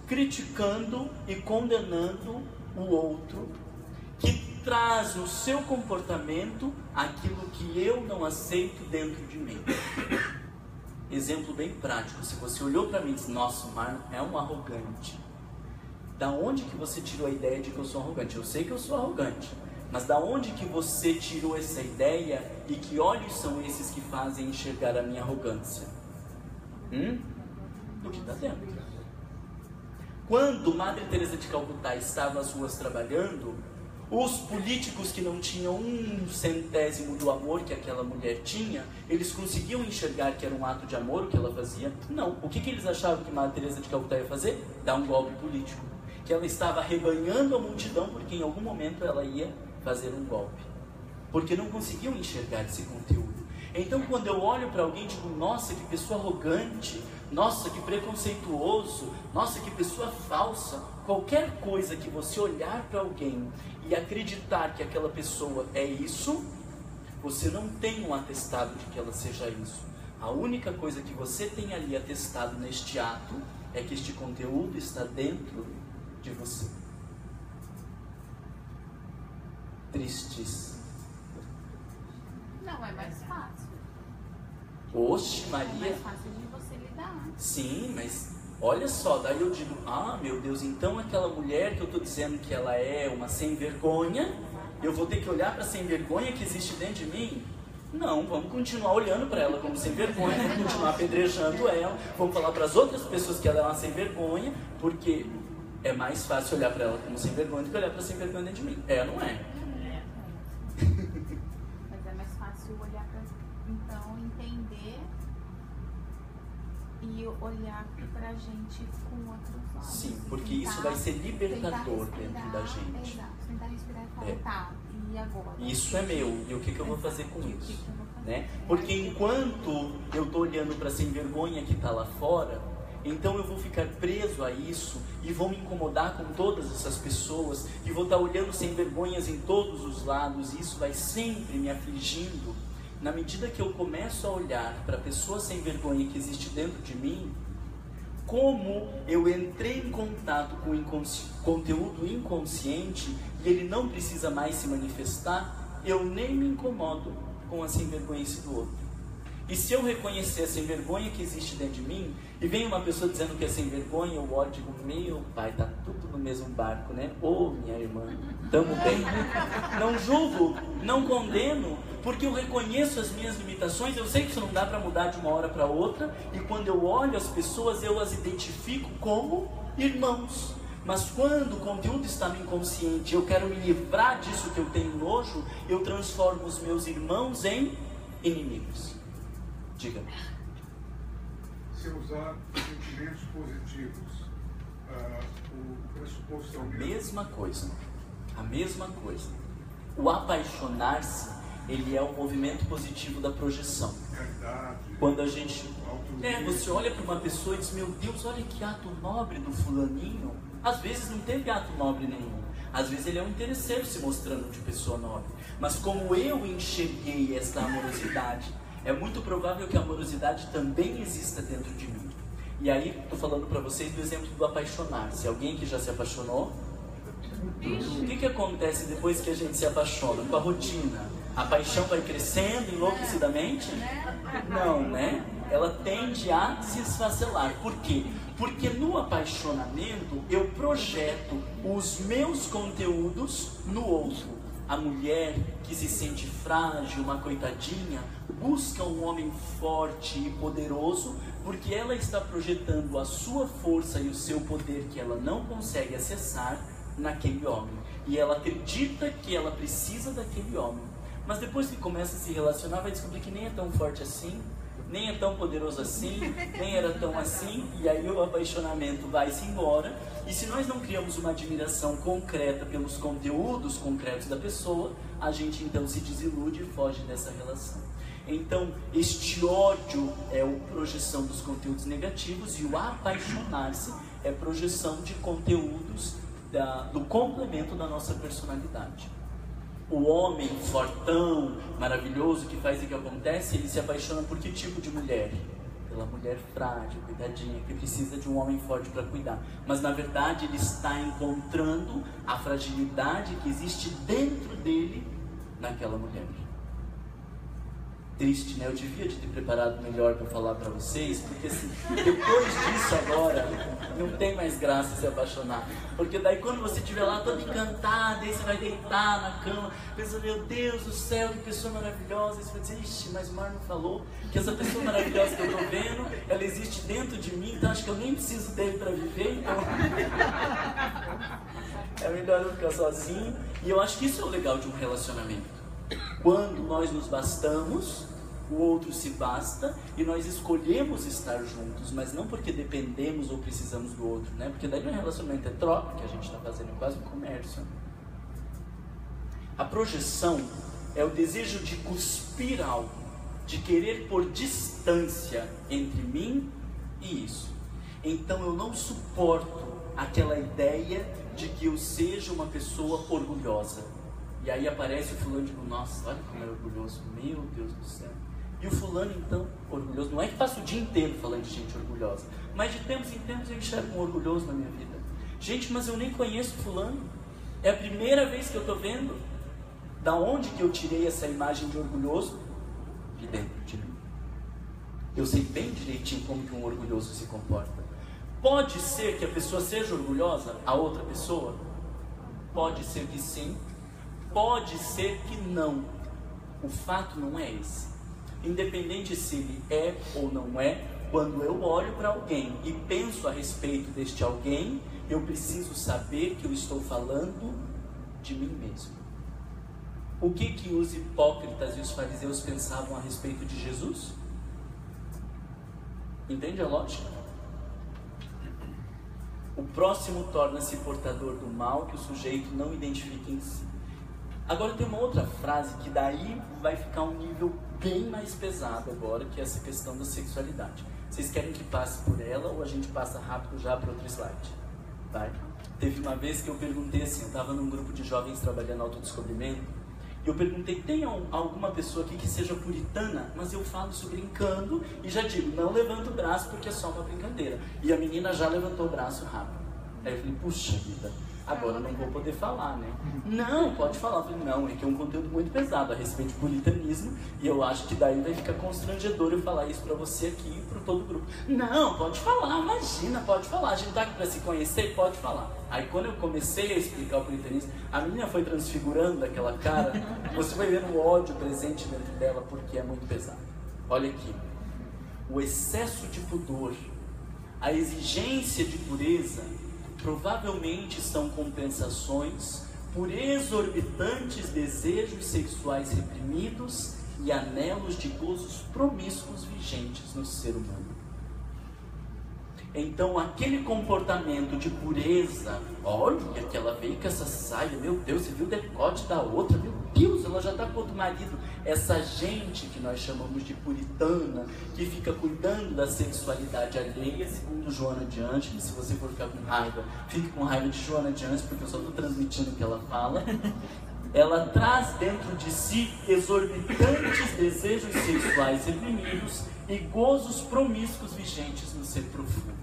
B: criticando e condenando o outro, que traz no seu comportamento aquilo que eu não aceito dentro de mim. Exemplo bem prático, se você olhou para mim e disse, nossa, o Marlon é um arrogante. Da onde que você tirou a ideia de que eu sou arrogante? Eu sei que eu sou arrogante, mas da onde que você tirou essa ideia e que olhos são esses que fazem enxergar a minha arrogância? Do que está dentro. Quando Madre Teresa de Calcutá estava nas ruas trabalhando, os políticos que não tinham 1/100º do amor que aquela mulher tinha, eles conseguiam enxergar que era um ato de amor o que ela fazia? Não. O que eles achavam que Madre Teresa de Calcutá ia fazer? Dar um golpe político. Que ela estava arrebanhando a multidão porque em algum momento ela ia fazer um golpe. Porque não conseguiam enxergar esse conteúdo. Então quando eu olho para alguém e digo, nossa, que pessoa arrogante, nossa, que preconceituoso, nossa, que pessoa falsa. Qualquer coisa que você olhar para alguém e acreditar que aquela pessoa é isso, você não tem um atestado de que ela seja isso. A única coisa que você tem ali atestado neste ato é que este conteúdo está dentro de você. Tristes.
F: Não, é mais fácil.
B: Oxe,
F: É
B: Maria.
F: mais fácil de você lidar.
B: Sim, mas olha só, daí eu digo, meu Deus, então aquela mulher que eu estou dizendo que ela é uma sem vergonha, eu vou ter que olhar para a sem vergonha que existe dentro de mim? Não, vamos continuar olhando para ela como sem vergonha, vamos continuar apedrejando ela, vamos falar para as outras pessoas que ela é uma sem vergonha, porque é mais fácil olhar para ela como sem vergonha do que olhar para a sem vergonha dentro de mim. É, não é?
F: Mas é mais fácil olhar para, então, entender e olhar pra gente com outros olhos.
B: Sim, porque isso vai ser libertador dentro da gente.
F: Exato, tentar respirar e falar, tá, e agora?
B: Isso é meu, e o que eu vou fazer com
F: O que
B: isso?
F: eu vou fazer?
B: Né? Porque enquanto eu estou olhando para sem vergonha que está lá fora, então eu vou ficar preso a isso e vou me incomodar com todas essas pessoas e vou estar olhando sem vergonhas em todos os lados, e isso vai sempre me afligindo. Na medida que eu começo a olhar para a pessoa sem vergonha que existe dentro de mim, como eu entrei em contato com o conteúdo inconsciente e ele não precisa mais se manifestar, eu nem me incomodo com a sem vergonhice do outro. E se eu reconhecer a sem vergonha que existe dentro de mim, e vem uma pessoa dizendo que é sem vergonha, eu olho e digo, meu pai, tá tudo no mesmo barco, né? Ô, minha irmã, tamo bem. Não julgo, não condeno, porque eu reconheço as minhas limitações, eu sei que isso não dá para mudar de uma hora para outra, e quando eu olho as pessoas, eu as identifico como irmãos. Mas quando o conteúdo está no inconsciente, eu quero me livrar disso que eu tenho nojo, eu transformo os meus irmãos em inimigos. Diga.
G: Se usar sentimentos positivos, o pressuposto é o mesmo?
B: A mesma coisa. O apaixonar-se, ele é o movimento positivo da projeção.
G: Verdade.
B: Quando a gente... você olha para uma pessoa e diz, meu Deus, olha que ato nobre do fulaninho. Às vezes não teve ato nobre nenhum. Às vezes ele é um interesseiro se mostrando de pessoa nobre. Mas como eu enxerguei essa amorosidade, é muito provável que a amorosidade também exista dentro de mim. E aí, estou falando para vocês do exemplo do apaixonar-se. Alguém que já se apaixonou? O que acontece depois que a gente se apaixona? Com a rotina? A paixão vai crescendo enlouquecidamente? Não, né? Ela tende a se esfacelar. Por quê? Porque no apaixonamento eu projeto os meus conteúdos no outro. A mulher que se sente frágil, uma coitadinha, busca um homem forte e poderoso porque ela está projetando a sua força e o seu poder que ela não consegue acessar naquele homem. E ela acredita que ela precisa daquele homem. Mas depois que começa a se relacionar, vai descobrir que nem é tão forte assim, nem é tão poderoso assim, nem era tão assim, e aí o apaixonamento vai-se embora. E se nós não criamos uma admiração concreta pelos conteúdos concretos da pessoa, a gente então se desilude e foge dessa relação. Então, este ódio é a projeção dos conteúdos negativos, e o apaixonar-se é projeção de conteúdos do complemento da nossa personalidade. O homem fortão, maravilhoso, que faz o que acontece, ele se apaixona por que tipo de mulher? Pela mulher frágil, cuidadinha, que precisa de um homem forte para cuidar. Mas na verdade ele está encontrando a fragilidade que existe dentro dele naquela mulher. Triste, né? Eu devia de ter preparado melhor para falar para vocês, porque assim, depois disso agora, não tem mais graça se apaixonar. Porque daí quando você estiver lá toda encantada, aí você vai deitar na cama, pensa, meu Deus do céu, que pessoa maravilhosa. Aí você vai dizer, ixi, mas o Mar não falou que essa pessoa maravilhosa que eu estou vendo, ela existe dentro de mim, então acho que eu nem preciso dele para viver, então... é melhor eu ficar sozinho. E eu acho que isso é o legal de um relacionamento. Quando nós nos bastamos, o outro se basta e nós escolhemos estar juntos, mas não porque dependemos ou precisamos do outro, né? Porque daí no relacionamento é troca que a gente está fazendo, é quase um comércio. A projeção é o desejo de cuspir algo, de querer pôr distância entre mim e isso. Então eu não suporto aquela ideia de que eu seja uma pessoa orgulhosa. E aí aparece o fulano e digo, nossa, olha como é orgulhoso, meu Deus do céu. E o fulano então, orgulhoso, não é que passa o dia inteiro falando de gente orgulhosa, mas de tempos em tempos eu enxergo um orgulhoso na minha vida. Gente, mas eu nem conheço fulano, é a primeira vez que eu estou vendo. Da onde que eu tirei essa imagem de orgulhoso? De dentro de mim. Eu sei bem direitinho como que um orgulhoso se comporta. Pode ser que a pessoa seja orgulhosa, a outra pessoa? Pode ser que sim, pode ser que não. O fato não é esse. Independente se ele é ou não é, quando eu olho para alguém e penso a respeito deste alguém, eu preciso saber que eu estou falando de mim mesmo. O que os hipócritas e os fariseus pensavam a respeito de Jesus? Entende a lógica? O próximo torna-se portador do mal que o sujeito não identifica em si. Agora tem uma outra frase que daí vai ficar um nível bem mais pesado agora, que é essa questão da sexualidade. Vocês querem que passe por ela ou a gente passa rápido já para outro slide? Vai? Teve uma vez que eu perguntei assim, eu estava num grupo de jovens trabalhando autodescobrimento, e eu perguntei, tem alguma pessoa aqui que seja puritana? Mas eu falo isso brincando e já digo, não levanta o braço porque é só uma brincadeira. E a menina já levantou o braço rápido. Aí eu falei, puxa vida, agora não vou poder falar, né? Não, pode falar. Eu falei, não, é que é um conteúdo muito pesado a respeito de puritanismo e eu acho que daí vai ficar constrangedor eu falar isso pra você aqui e pro todo o grupo. Não, pode falar, imagina, pode falar. A gente tá aqui pra se conhecer, pode falar. Aí quando eu comecei a explicar o puritanismo, a menina foi transfigurando aquela cara, você vai ver o ódio presente dentro dela porque é muito pesado. Olha aqui, o excesso de pudor, a exigência de pureza, provavelmente são compensações por exorbitantes desejos sexuais reprimidos e anelos de gozos promíscuos vigentes no ser humano. Então aquele comportamento de pureza, olha que ela veio com essa saia, meu Deus, você viu o decote da outra, meu Deus, ela já está com outro marido. Essa gente que nós chamamos de puritana, que fica cuidando da sexualidade alheia, segundo Joana de Ângeles, se você for ficar com raiva, fique com raiva de Joana de Ângeles, porque eu só estou transmitindo o que ela fala. Ela traz dentro de si exorbitantes desejos sexuais reprimidos e gozos promíscuos vigentes no ser profundo.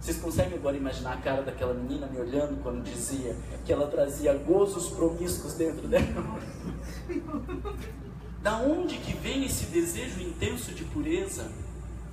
B: Vocês conseguem agora imaginar a cara daquela menina me olhando quando dizia que ela trazia gozos promíscuos dentro dela? Da onde que vem esse desejo intenso de pureza?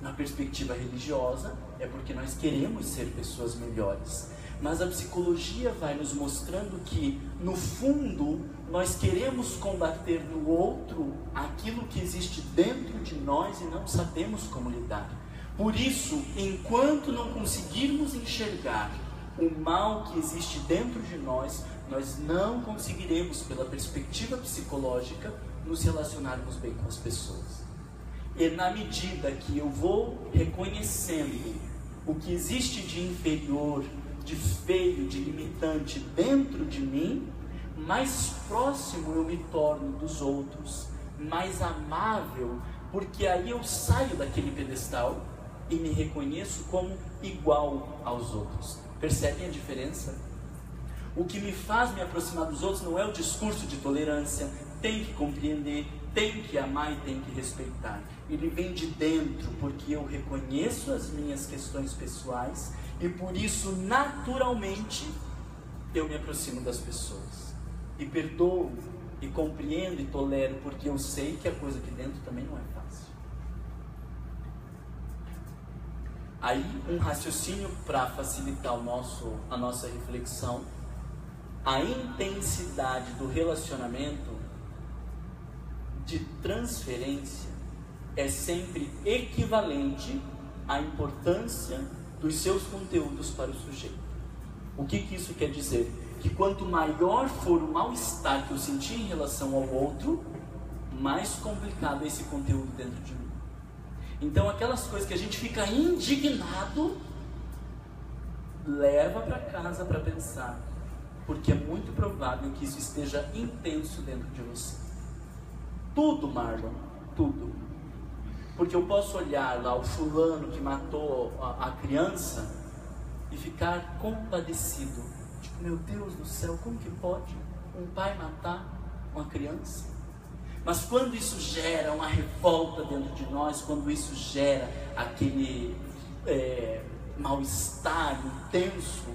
B: Na perspectiva religiosa, é porque nós queremos ser pessoas melhores. Mas a psicologia vai nos mostrando que, no fundo, nós queremos combater no outro aquilo que existe dentro de nós e não sabemos como lidar. Por isso, enquanto não conseguirmos enxergar o mal que existe dentro de nós, nós não conseguiremos, pela perspectiva psicológica, nos relacionarmos bem com as pessoas. E na medida que eu vou reconhecendo o que existe de inferior, de feio, de limitante dentro de mim, mais próximo eu me torno dos outros, mais amável, porque aí eu saio daquele pedestal e me reconheço como igual aos outros. Percebem a diferença? O que me faz me aproximar dos outros não é o discurso de tolerância, tem que compreender, tem que amar e tem que respeitar. Ele vem de dentro, porque eu reconheço as minhas questões pessoais e por isso, naturalmente, eu me aproximo das pessoas. E perdoo, e compreendo e tolero, porque eu sei que a coisa aqui dentro também não é fácil. Aí, um raciocínio para facilitar a nossa reflexão. A intensidade do relacionamento de transferência é sempre equivalente à importância dos seus conteúdos para o sujeito. O que isso quer dizer? Que quanto maior for o mal-estar que eu senti em relação ao outro, mais complicado é esse conteúdo dentro de mim. Então aquelas coisas que a gente fica indignado, leva para casa para pensar, porque é muito provável que isso esteja intenso dentro de você. Tudo, Marlon, tudo. Porque eu posso olhar lá o fulano que matou a criança e ficar compadecido. Tipo, meu Deus do céu, como que pode um pai matar uma criança? Mas quando isso gera uma revolta dentro de nós, quando isso gera aquele mal-estar intenso,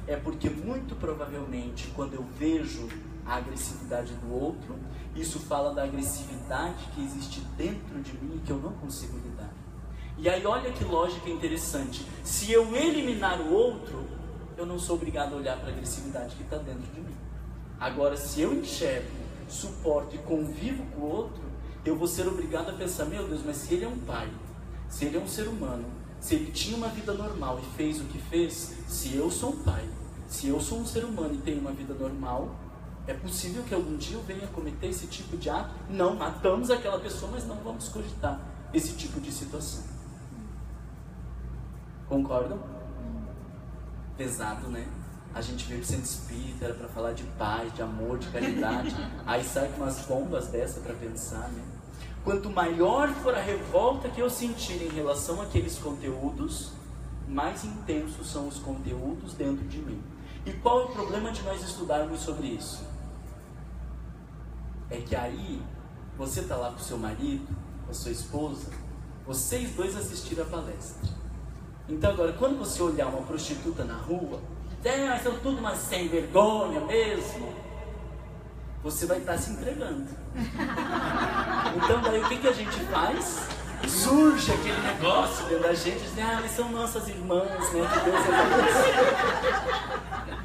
B: é porque muito provavelmente quando eu vejo a agressividade do outro, isso fala da agressividade que existe dentro de mim e que eu não consigo lidar. E aí olha que lógica interessante. Se eu eliminar o outro, eu não sou obrigado a olhar para a agressividade que está dentro de mim. Agora, se eu enxergo, suporto e convivo com o outro, eu vou ser obrigado a pensar, meu Deus, mas se ele é um pai, se ele é um ser humano, se ele tinha uma vida normal e fez o que fez, se eu sou um pai, se eu sou um ser humano e tenho uma vida normal, é possível que algum dia eu venha cometer esse tipo de ato? Não, matamos aquela pessoa, mas não vamos cogitar esse tipo de situação. Concordam? Pesado, né? A gente veio do centro espírita, era para falar de paz, de amor, de caridade. Aí sai com umas bombas dessa para pensar, né? Quanto maior for a revolta que eu sentir em relação àqueles conteúdos, mais intensos são os conteúdos dentro de mim. E qual é o problema de nós estudarmos sobre isso? É que aí, você está lá com seu marido, com a sua esposa, vocês dois assistiram a palestra. Então agora, quando você olhar uma prostituta na rua, são tudo umas sem vergonha mesmo, você vai estar se entregando. Então daí o que a gente faz? Surge aquele negócio dentro da gente, diz, elas são nossas irmãs, né? Que Deus é.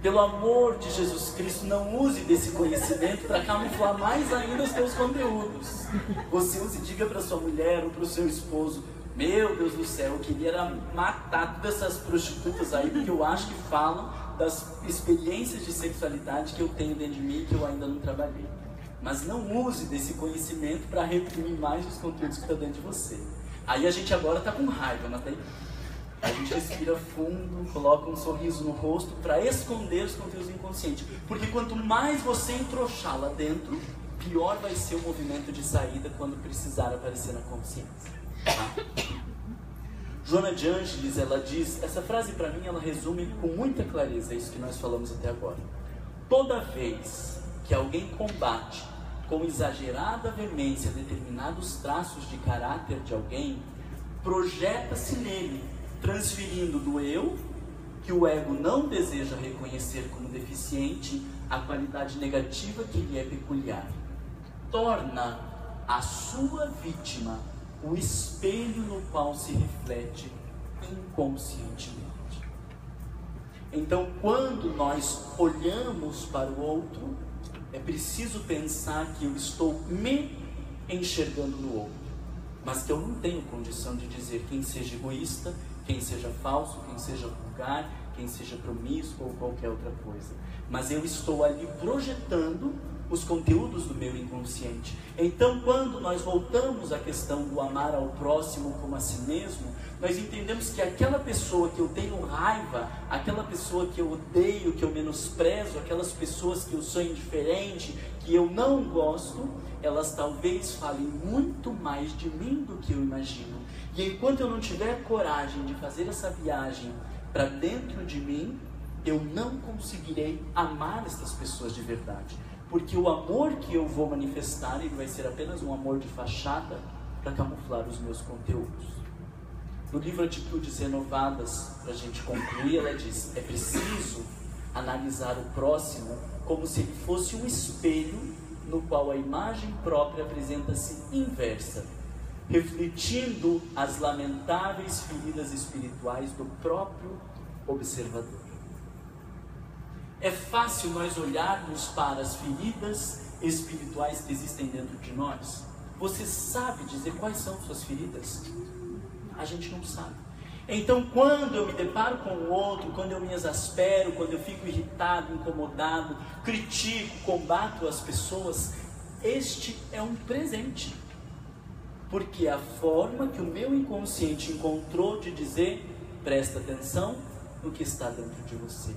B: Pelo amor de Jesus Cristo, não use desse conhecimento para camuflar mais ainda os teus conteúdos. Você use e diga para sua mulher ou para o seu esposo, meu Deus do céu, eu queria era matar todas essas prostitutas aí, porque eu acho que falam das experiências de sexualidade que eu tenho dentro de mim e que eu ainda não trabalhei. Mas não use desse conhecimento para reprimir mais os conteúdos que estão dentro de você. Aí a gente agora está com raiva, mas daí a gente respira fundo, coloca um sorriso no rosto para esconder os conteúdos inconscientes. Porque quanto mais você entrochar lá dentro, pior vai ser o movimento de saída quando precisar aparecer na consciência. Tá? Joana de Ângeles, ela diz, essa frase para mim, ela resume com muita clareza isso que nós falamos até agora. Toda vez que alguém combate com exagerada veemência determinados traços de caráter de alguém, projeta-se nele, transferindo do eu, que o ego não deseja reconhecer como deficiente, a qualidade negativa que lhe é peculiar. Torna a sua vítima o espelho no qual se reflete inconscientemente. Então, quando nós olhamos para o outro, é preciso pensar que eu estou me enxergando no outro, mas que eu não tenho condição de dizer quem seja egoísta, quem seja falso, quem seja vulgar, quem seja promíscuo ou qualquer outra coisa. Mas eu estou ali projetando os conteúdos do meu inconsciente. Então, quando nós voltamos à questão do amar ao próximo como a si mesmo, nós entendemos que aquela pessoa que eu tenho raiva, aquela pessoa que eu odeio, que eu menosprezo, aquelas pessoas que eu sou indiferente, que eu não gosto, elas talvez falem muito mais de mim do que eu imagino. E enquanto eu não tiver coragem de fazer essa viagem para dentro de mim, eu não conseguirei amar essas pessoas de verdade. Porque o amor que eu vou manifestar, ele vai ser apenas um amor de fachada para camuflar os meus conteúdos. No livro Atitudes Renovadas, para a gente concluir, ela diz, é preciso analisar o próximo como se ele fosse um espelho no qual a imagem própria apresenta-se inversa, refletindo as lamentáveis feridas espirituais do próprio observador. É fácil nós olharmos para as feridas espirituais que existem dentro de nós? Você sabe dizer quais são suas feridas? A gente não sabe. Então, quando eu me deparo com o outro, quando eu me exaspero, quando eu fico irritado, incomodado, critico, combato as pessoas, este é um presente. Porque a forma que o meu inconsciente encontrou de dizer, presta atenção no que está dentro de você.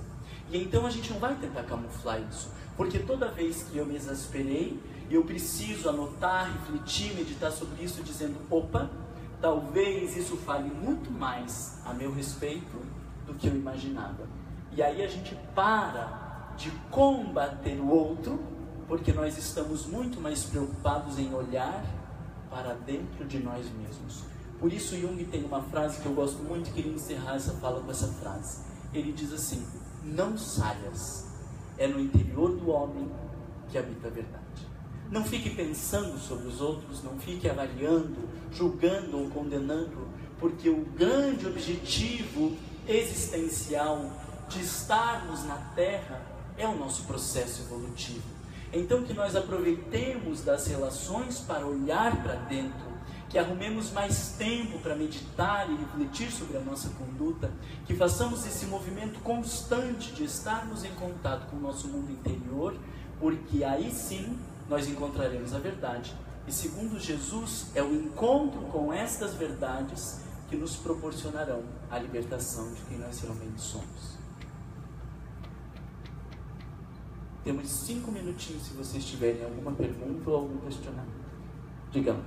B: E então a gente não vai tentar camuflar isso, porque toda vez que eu me exasperei, eu preciso anotar, refletir, meditar sobre isso, dizendo, opa, talvez isso fale muito mais a meu respeito do que eu imaginava. E aí a gente para de combater o outro, porque nós estamos muito mais preocupados em olhar para dentro de nós mesmos. Por isso Jung tem uma frase que eu gosto muito, queria encerrar essa fala com essa frase. Ele diz assim, não saias, é no interior do homem que habita a verdade. Não fique pensando sobre os outros, não fique avaliando, julgando ou condenando, porque o grande objetivo existencial de estarmos na Terra é o nosso processo evolutivo. Então que nós aproveitemos das relações para olhar para dentro, que arrumemos mais tempo para meditar e refletir sobre a nossa conduta, que façamos esse movimento constante de estarmos em contato com o nosso mundo interior, porque aí sim nós encontraremos a verdade. E segundo Jesus, é o encontro com estas verdades que nos proporcionarão a libertação de quem nós realmente somos. Temos 5 minutinhos se vocês tiverem alguma pergunta ou algum questionamento. Digam.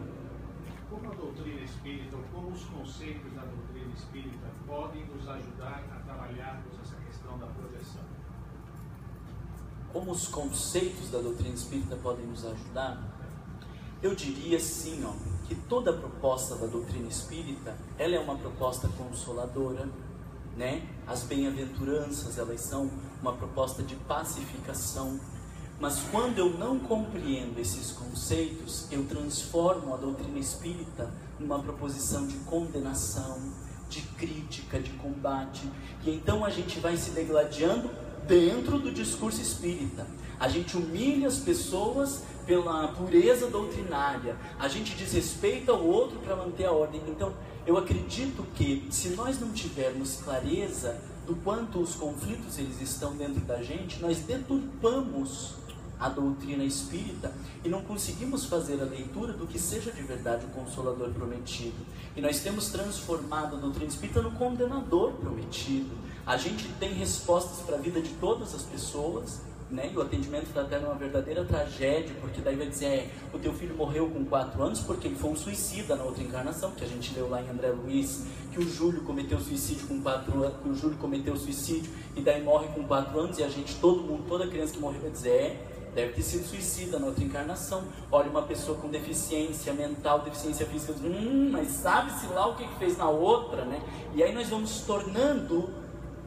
A: Como a doutrina espírita, ou como os conceitos da doutrina espírita podem nos ajudar a trabalharmos essa questão da projeção?
B: Como os conceitos da doutrina espírita podem nos ajudar? Eu diria sim, que toda a proposta da doutrina espírita, ela é uma proposta consoladora, né? As bem-aventuranças, elas são uma proposta de pacificação. Mas quando eu não compreendo esses conceitos, eu transformo a doutrina espírita numa proposição de condenação, de crítica, de combate. E então a gente vai se degladiando dentro do discurso espírita. A gente humilha as pessoas pela pureza doutrinária. A gente desrespeita o outro para manter a ordem. Então, eu acredito que se nós não tivermos clareza do quanto os conflitos eles estão dentro da gente, nós deturpamos a doutrina espírita e não conseguimos fazer a leitura do que seja de verdade o Consolador prometido. E nós temos transformado a doutrina espírita no condenador prometido. A gente tem respostas para a vida de todas as pessoas, né? E o atendimento fraterno é uma verdadeira tragédia, porque daí vai dizer, o teu filho morreu com 4 anos porque ele foi um suicida na outra encarnação, que a gente leu lá em André Luiz, que o Júlio cometeu suicídio com 4 anos, que o Júlio cometeu suicídio e daí morre com 4 anos, e a gente, todo mundo, toda criança que morreu vai dizer, deve ter sido suicida na outra encarnação. Olha uma pessoa com deficiência mental, deficiência física, mas sabe-se lá o que fez na outra, né? E aí nós vamos tornando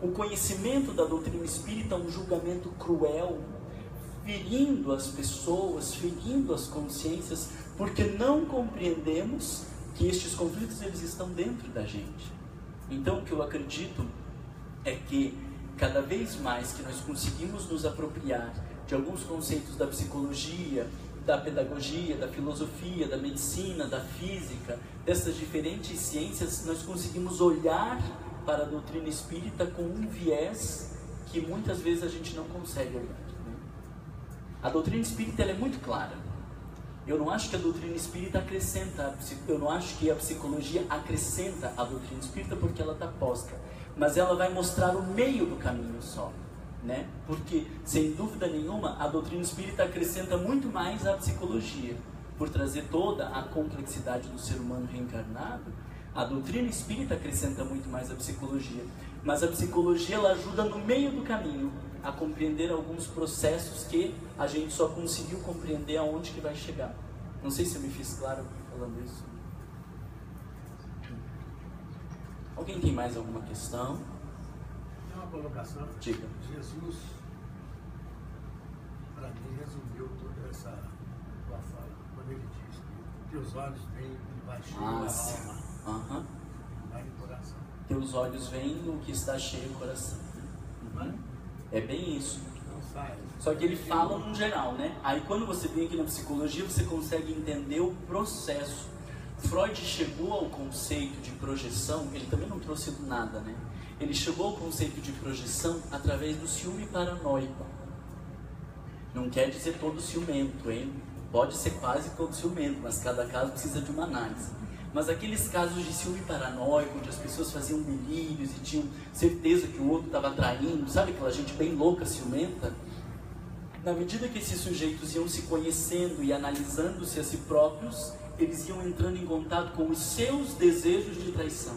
B: o conhecimento da doutrina espírita um julgamento cruel, ferindo as pessoas, ferindo as consciências, porque não compreendemos que estes conflitos eles estão dentro da gente. Então o que eu acredito é que cada vez mais que nós conseguimos nos apropriar de alguns conceitos da psicologia, da pedagogia, da filosofia, da medicina, da física, dessas diferentes ciências, nós conseguimos olhar para a doutrina espírita com um viés que muitas vezes a gente não consegue olhar, né? A doutrina espírita ela é muito clara. Eu não acho que a doutrina espírita acrescenta, eu não acho que a psicologia acrescenta a doutrina espírita porque ela está posta, mas ela vai mostrar o meio do caminho só, né? Porque, sem dúvida nenhuma, a doutrina espírita acrescenta muito mais à psicologia, por trazer toda a complexidade do ser humano reencarnado. A doutrina espírita acrescenta muito mais à psicologia, mas a psicologia ela ajuda no meio do caminho a compreender alguns processos que a gente só conseguiu compreender aonde que vai chegar. Não sei se eu me fiz claro falando isso. Alguém tem mais alguma questão?
H: Tem uma colocação.
B: Diga.
H: Jesus, para mim, resumiu toda essa tua fala, quando ele diz que teus olhos veem embaixo da alma.
B: Uhum.
H: Vai no coração.
B: Teus olhos veem o que está cheio o coração. Uhum. É bem isso.
H: Não sai.
B: Só que ele fala no geral, né? Aí quando você vem aqui na psicologia, você consegue entender o processo. Freud chegou ao conceito de projeção, ele também não trouxe do nada, né? Ele chegou ao conceito de projeção através do ciúme paranoico. Não quer dizer todo ciumento, hein? Pode ser quase todo ciumento, mas cada caso precisa de uma análise. Mas aqueles casos de ciúme paranoico, onde as pessoas faziam delírios e tinham certeza que o outro estava traindo, sabe aquela gente bem louca, ciumenta? Na medida que esses sujeitos iam se conhecendo e analisando-se a si próprios, eles iam entrando em contato com os seus desejos de traição.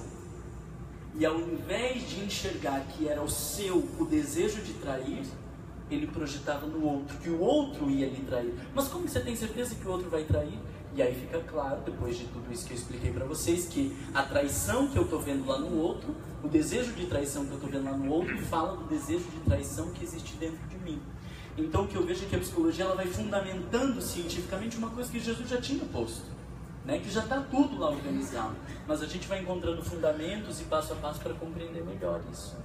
B: E ao invés de enxergar que era o desejo de trair, ele projetava no outro, que o outro ia lhe trair. Mas como você tem certeza que o outro vai trair? E aí fica claro, depois de tudo isso que eu expliquei para vocês, que a traição que eu estou vendo lá no outro, o desejo de traição que eu estou vendo lá no outro, fala do desejo de traição que existe dentro de mim. Então o que eu vejo é que a psicologia ela vai fundamentando cientificamente uma coisa que Jesus já tinha posto, né? Que já está tudo lá organizado. Mas a gente vai encontrando fundamentos e passo a passo para compreender melhor isso.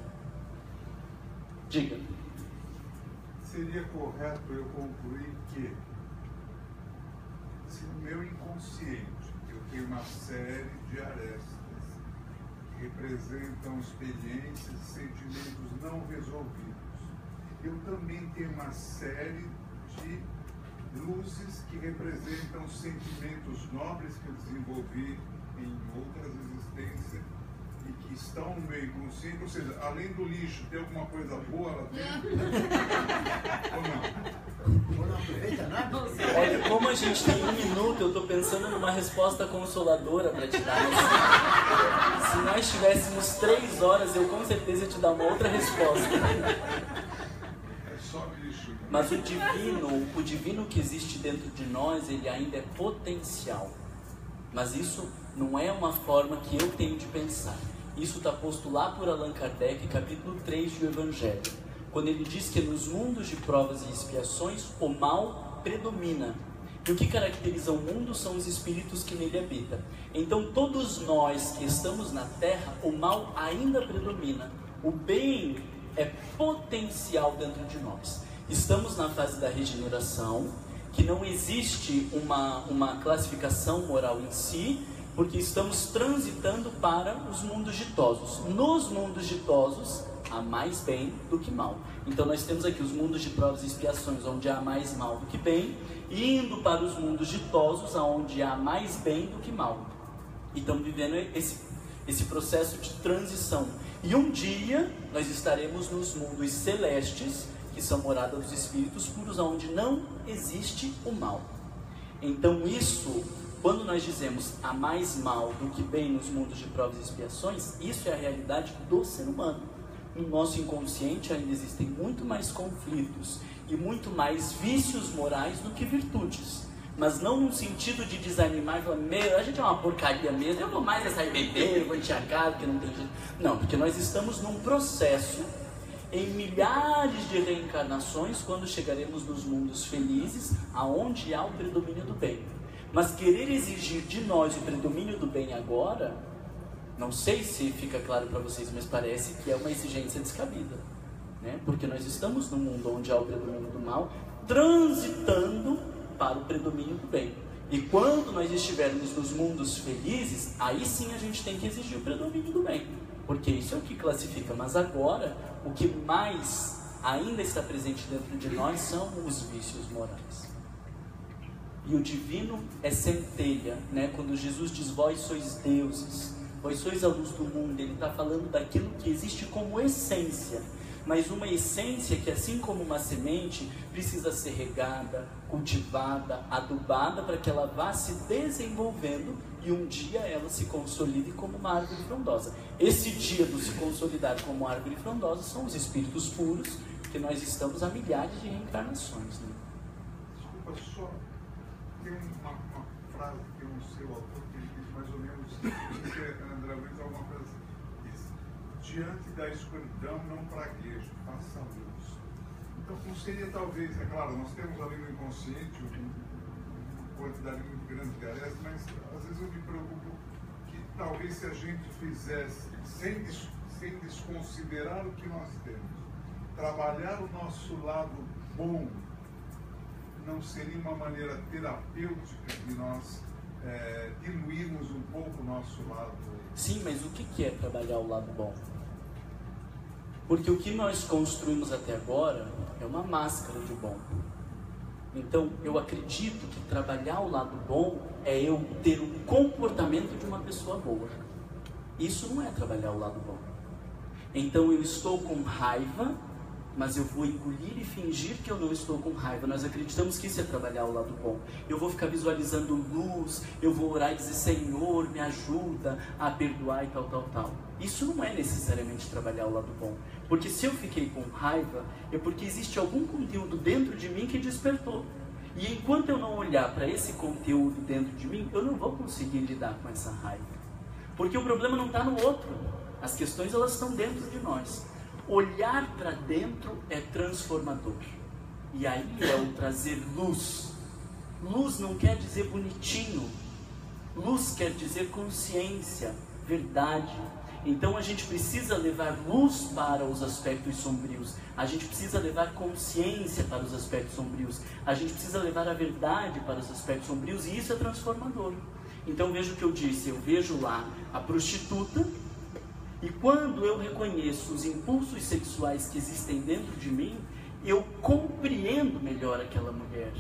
B: Diga.
G: Seria correto eu concluir que se no meu inconsciente eu tenho uma série de arestas que representam experiências e sentimentos não resolvidos, eu também tenho uma série de luzes que representam sentimentos nobres que eu desenvolvi em outras existências e que estão no meu inconsciente, ou seja, além do lixo, tem alguma coisa boa lá dentro? Ou não?
H: Ou não aproveita nada?
B: Olha, como a gente tem 1 minuto, eu estou pensando numa resposta consoladora para te dar. Se nós tivéssemos 3 horas, eu com certeza ia te dar uma outra resposta.
G: É só lixo.
B: Mas o divino que existe dentro de nós, ele ainda é potencial. Mas isso não é uma forma que eu tenho de pensar. Isso está posto lá por Allan Kardec, capítulo 3 do Evangelho, quando ele diz que nos mundos de provas e expiações o mal predomina. E o que caracteriza o mundo são os espíritos que nele habitam. Então todos nós que estamos na Terra, o mal ainda predomina. O bem é potencial dentro de nós. Estamos na fase da regeneração, que não existe uma classificação moral em si, porque estamos transitando para os mundos ditosos. Nos mundos ditosos, há mais bem do que mal. Então nós temos aqui os mundos de provas e expiações, onde há mais mal do que bem, indo para os mundos ditosos, onde há mais bem do que mal. E estamos vivendo esse processo de transição. E um dia nós estaremos nos mundos celestes, que são morada dos espíritos puros, onde não existe o mal. Então isso, quando nós dizemos há mais mal do que bem nos mundos de provas e expiações, isso é a realidade do ser humano. No nosso inconsciente ainda existem muito mais conflitos e muito mais vícios morais do que virtudes. Mas não no sentido de desanimar e falar, meu, a gente é uma porcaria mesmo, eu vou mais é sair beber, eu vou encher a casa, porque não tem jeito. Não, porque nós estamos num processo em milhares de reencarnações, quando chegaremos nos mundos felizes, aonde há o predomínio do bem. Mas querer exigir de nós o predomínio do bem agora, não sei se fica claro para vocês, mas parece que é uma exigência descabida, né? Porque nós estamos num mundo onde há o predomínio do mal, transitando para o predomínio do bem. E quando nós estivermos nos mundos felizes, aí sim a gente tem que exigir o predomínio do bem, porque isso é o que classifica. Mas agora, o que mais ainda está presente dentro de nós são os vícios morais. E o divino é centelha, né? Quando Jesus diz, vós sois deuses, vós sois a luz do mundo, ele está falando daquilo que existe como essência. Mas uma essência que, assim como uma semente, precisa ser regada, cultivada, adubada, para que ela vá se desenvolvendo e um dia ela se consolide como uma árvore frondosa. Esse dia do se consolidar como árvore frondosa são os espíritos puros, que nós estamos há milhares de reencarnações, né?
G: Desculpa, só tem uma frase que o seu autor que ele diz mais ou menos, não sei se é André Luiz, alguma coisa assim, diz, diante da escuridão não pragueje, faça luz. Então não seria talvez, é claro, nós temos ali no inconsciente uma quantidade muito grande de arestas, mas às vezes eu me preocupo que talvez se a gente fizesse, sem desconsiderar o que nós temos, trabalhar o nosso lado bom, não seria uma maneira terapêutica de nós diluirmos um pouco o nosso lado?
B: Sim, mas o que é trabalhar o lado bom? Porque o que nós construímos até agora é uma máscara de bom. Então, eu acredito que trabalhar o lado bom é eu ter o comportamento de uma pessoa boa. Isso não é trabalhar o lado bom. Então, eu estou com raiva, mas eu vou engolir e fingir que eu não estou com raiva. Nós acreditamos que isso é trabalhar o lado bom. Eu vou ficar visualizando luz, eu vou orar e dizer, Senhor, me ajuda a perdoar e tal, tal, tal. Isso não é necessariamente trabalhar o lado bom. Porque se eu fiquei com raiva, é porque existe algum conteúdo dentro de mim que despertou. E enquanto eu não olhar para esse conteúdo dentro de mim, eu não vou conseguir lidar com essa raiva. Porque o problema não está no outro. As questões, elas estão dentro de nós. Olhar para dentro é transformador. E aí é o trazer luz. Luz não quer dizer bonitinho. Luz quer dizer consciência, verdade. Então a gente precisa levar luz para os aspectos sombrios. A gente precisa levar consciência para os aspectos sombrios. A gente precisa levar a verdade para os aspectos sombrios. E isso é transformador. Então veja o que eu disse. Eu vejo lá a prostituta. E quando eu reconheço os impulsos sexuais que existem dentro de mim, eu compreendo melhor aquela mulher.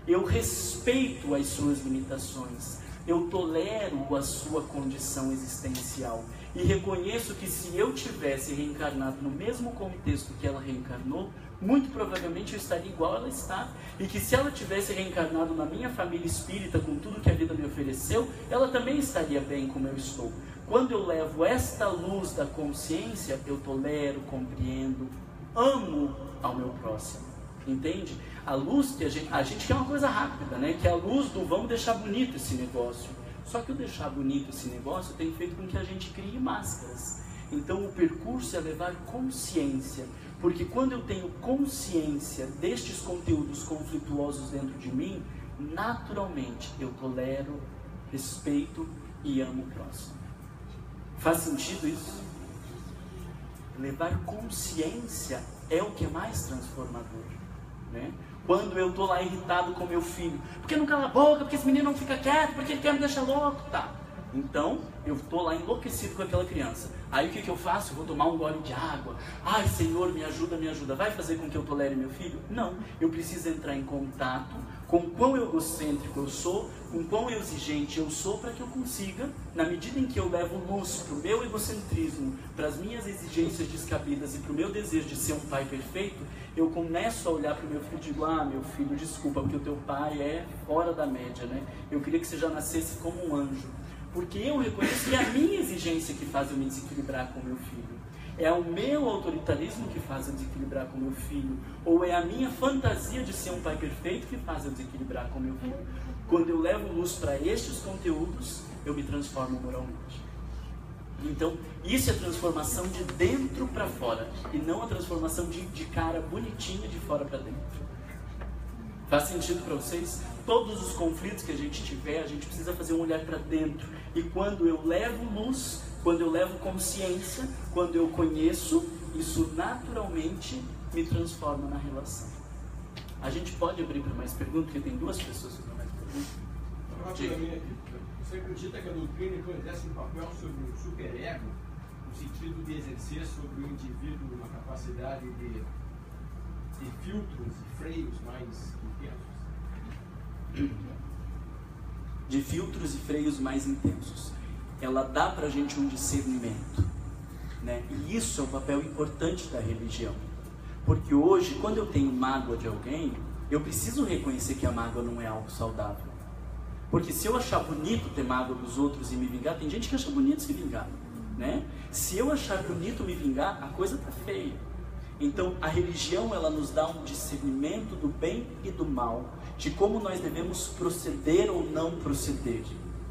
B: Eu respeito as suas limitações. Eu tolero a sua condição existencial. E reconheço que se eu tivesse reencarnado no mesmo contexto que ela reencarnou, muito provavelmente eu estaria igual ela está. E que se ela tivesse reencarnado na minha família espírita, com tudo que a vida me ofereceu, ela também estaria bem como eu estou. Quando eu levo esta luz da consciência, eu tolero, compreendo, amo ao meu próximo. Entende? A luz que a gente quer uma coisa rápida, né? Que é a luz do vamos deixar bonito esse negócio. Só que o deixar bonito esse negócio tem feito com que a gente crie máscaras. Então o percurso é levar consciência. Porque quando eu tenho consciência destes conteúdos conflituosos dentro de mim, naturalmente eu tolero, respeito e amo o próximo. Faz sentido isso? Levar consciência é o que é mais transformador, né? Quando eu estou lá irritado com meu filho, porque não cala a boca, porque esse menino não fica quieto, porque ele quer me deixar louco, tá? Então, eu estou lá enlouquecido com aquela criança. Aí o que eu faço? Eu vou tomar um gole de água. Ai, Senhor, me ajuda, me ajuda. Vai fazer com que eu tolere meu filho? Não. Eu preciso entrar em contato com quão egocêntrico eu sou, com quão exigente eu sou, para que eu consiga, na medida em que eu levo luz para o meu egocentrismo, para as minhas exigências descabidas e para o meu desejo de ser um pai perfeito, eu começo a olhar para o meu filho e digo, meu filho, desculpa, porque o teu pai é fora da média, né? Eu queria que você já nascesse como um anjo. Porque eu reconheço que é a minha exigência que faz eu me desequilibrar com o meu filho. É o meu autoritarismo que faz eu desequilibrar com o meu filho. Ou é a minha fantasia de ser um pai perfeito que faz eu desequilibrar com o meu filho. Quando eu levo luz para estes conteúdos, eu me transformo moralmente. Então, isso é transformação de dentro para fora. E não a transformação de cara bonitinha de fora para dentro. Faz sentido para vocês? Todos os conflitos que a gente tiver, a gente precisa fazer um olhar para dentro. E quando eu levo luz, quando eu levo consciência, quando eu conheço, isso naturalmente me transforma na relação. A gente pode abrir para mais perguntas, porque tem duas pessoas para mais perguntas.
I: Você acredita que a doutrina então exerce um papel sobre o superego, no sentido de exercer sobre o indivíduo uma capacidade de filtros e freios mais intensos?
B: De filtros e freios mais intensos. Ela dá pra gente um discernimento, né? E isso é um papel importante da religião. Porque hoje, quando eu tenho mágoa de alguém, eu preciso reconhecer que a mágoa não é algo saudável. Porque se eu achar bonito ter mágoa dos outros e me vingar, tem gente que acha bonito se vingar, né? Se eu achar bonito me vingar, a coisa tá feia. Então, a religião, ela nos dá um discernimento do bem e do mal, de como nós devemos proceder ou não proceder.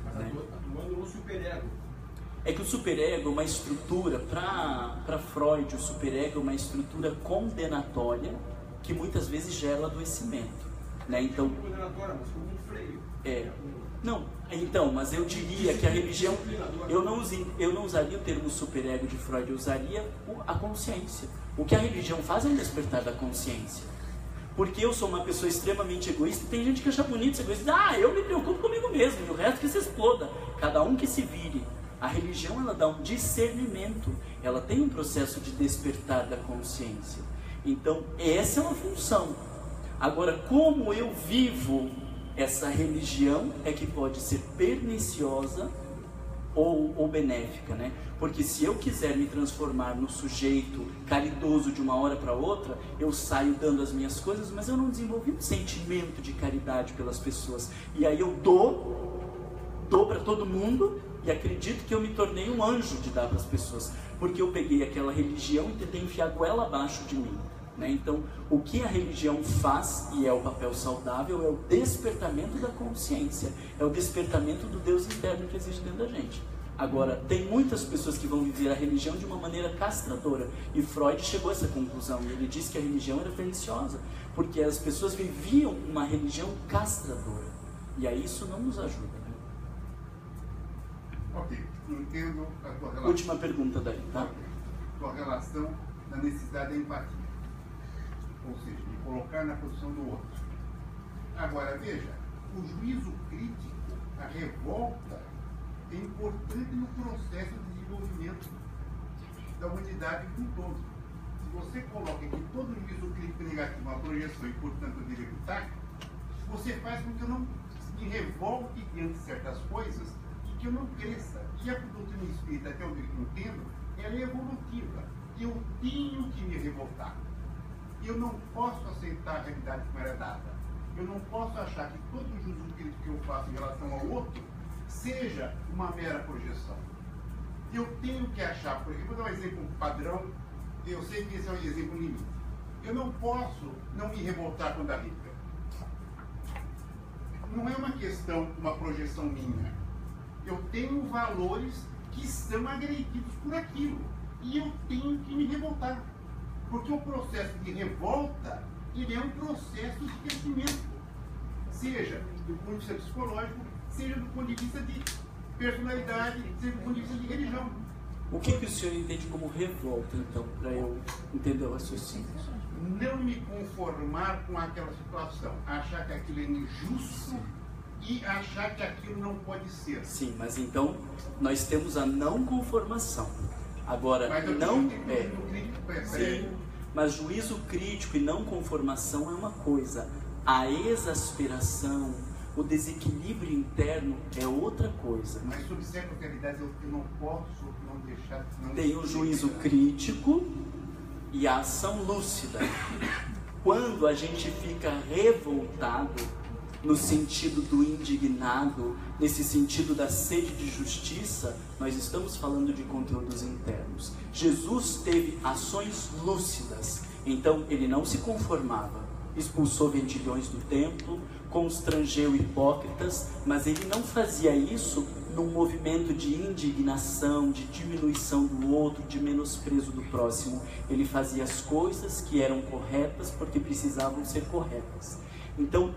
I: Mas
B: né?
I: atuando no superego.
B: É que o superego é uma estrutura, para Freud, o superego é uma estrutura condenatória que muitas vezes gera adoecimento. Né? Então,
I: condenatória, mas como um freio.
B: Não, então, mas eu diria que a religião, eu não usaria o termo superego de Freud, eu usaria a consciência. O que a religião faz é um despertar da consciência. Porque eu sou uma pessoa extremamente egoísta e tem gente que acha bonito ser egoísta. Eu me preocupo comigo mesmo, e o resto que se exploda. Cada um que se vire. A religião, ela dá um discernimento, ela tem um processo de despertar da consciência. Então, essa é uma função. Agora, como eu vivo essa religião é que pode ser perniciosa ou benéfica, né? Porque se eu quiser me transformar no sujeito caridoso de uma hora para outra, eu saio dando as minhas coisas, mas eu não desenvolvi um sentimento de caridade pelas pessoas. E aí eu dou para todo mundo e acredito que eu me tornei um anjo de dar para as pessoas, porque eu peguei aquela religião e tentei enfiar a goela abaixo de mim, né? Então, o que a religião faz, e é o papel saudável, é o despertamento da consciência, é o despertamento do Deus interno que existe dentro da gente. Agora, tem muitas pessoas que vão viver a religião de uma maneira castradora, e Freud chegou a essa conclusão, e ele disse que a religião era perniciosa, porque as pessoas viviam uma religião castradora, e aí isso não nos ajuda, né?
J: Ok, entendo a tua relação.
B: Última pergunta daí, tá?
J: Okay. Tua relação da necessidade da empatia, ou seja, de colocar na posição do outro. Agora, veja, o juízo crítico, a revolta, é importante no processo de desenvolvimento da humanidade como um todo. Se você coloca que todo juízo crítico negativo é uma projeção e, portanto, eu devo evitar, você faz com que eu não me revolte diante de certas coisas e que eu não cresça. E a doutrina espírita, até onde eu entendo, ela é evolutiva. Eu tenho que me revoltar. Eu não posso aceitar a realidade como era dada. Eu não posso achar que todo o juízo crítico que eu faço em relação ao outro seja uma mera projeção. Eu tenho que achar, por exemplo, vou dar um exemplo padrão, eu sei que esse é um exemplo limite. Eu não posso não me revoltar contra Hitler. Não é uma questão, uma projeção minha. Eu tenho valores que são agredidos por aquilo. E eu tenho que me revoltar. Porque o processo de revolta, ele é um processo de crescimento. Seja do ponto de vista psicológico, seja do ponto de vista de personalidade, seja do ponto de vista de religião.
B: O que o senhor entende como revolta, então, para eu entender o raciocínio?
J: Não me conformar com aquela situação, achar que aquilo é injusto e achar que aquilo não pode ser.
B: Sim, mas então nós temos a não conformação. Agora,
J: mas
B: não
J: é.
B: Sim, mas juízo crítico e não conformação é uma coisa. A exasperação, o desequilíbrio interno é outra coisa.
J: Mas sob certas realidades eu não posso não deixar...
B: Tem o juízo crítico e a ação lúcida. Quando a gente fica revoltado, no sentido do indignado, nesse sentido da sede de justiça, nós estamos falando de conteúdos internos. Jesus teve ações lúcidas, então ele não se conformava, expulsou vendilhões do templo, constrangeu hipócritas, mas ele não fazia isso num movimento de indignação, de diminuição do outro, de menosprezo do próximo. Ele fazia as coisas que eram corretas porque precisavam ser corretas. Então,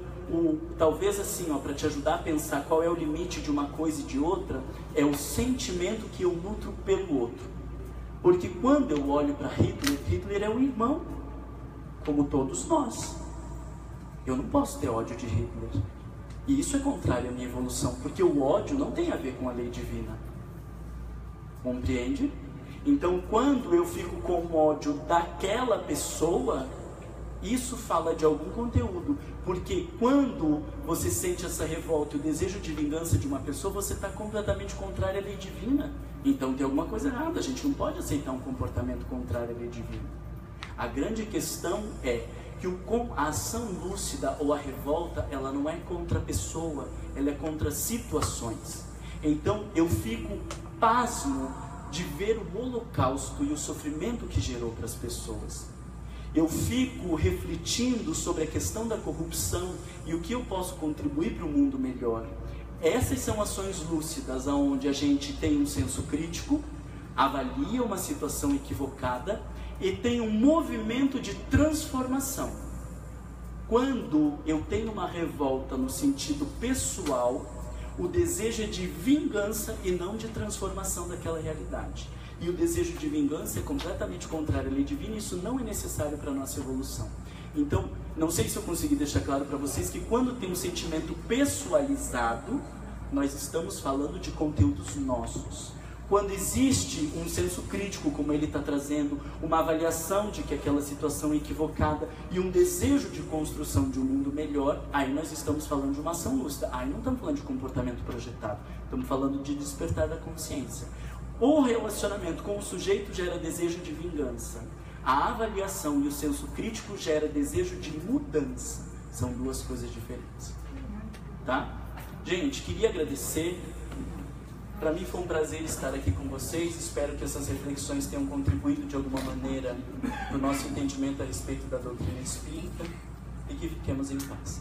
B: talvez assim, para te ajudar a pensar qual é o limite de uma coisa e de outra, é o sentimento que eu nutro pelo outro. Porque quando eu olho para Hitler, Hitler é um irmão, como todos nós. Eu não posso ter ódio de Hitler. E isso é contrário à minha evolução, porque o ódio não tem a ver com a lei divina. Compreende? Então, quando eu fico com ódio daquela pessoa, isso fala de algum conteúdo, porque quando você sente essa revolta e o desejo de vingança de uma pessoa, você está completamente contrário à lei divina. Então tem alguma coisa errada, a gente não pode aceitar um comportamento contrário à lei divina. A grande questão é que a ação lúcida ou a revolta, ela não é contra a pessoa, ela é contra situações. Então eu fico pasmo de ver o holocausto e o sofrimento que gerou para as pessoas. Eu fico refletindo sobre a questão da corrupção e o que eu posso contribuir para um mundo melhor. Essas são ações lúcidas, onde a gente tem um senso crítico, avalia uma situação equivocada e tem um movimento de transformação. Quando eu tenho uma revolta no sentido pessoal, o desejo é de vingança e não de transformação daquela realidade. E o desejo de vingança é completamente contrário à lei divina, e isso não é necessário para a nossa evolução. Então, não sei se eu consegui deixar claro para vocês que quando tem um sentimento pessoalizado, nós estamos falando de conteúdos nossos. Quando existe um senso crítico, como ele está trazendo, uma avaliação de que aquela situação é equivocada e um desejo de construção de um mundo melhor, aí nós estamos falando de uma ação lúcida. Aí não estamos falando de comportamento projetado, estamos falando de despertar da consciência. O relacionamento com o sujeito gera desejo de vingança. A avaliação e o senso crítico gera desejo de mudança. São duas coisas diferentes. Tá? Gente, queria agradecer. Para mim foi um prazer estar aqui com vocês. Espero que essas reflexões tenham contribuído de alguma maneira para o nosso entendimento a respeito da doutrina espírita e que fiquemos em paz.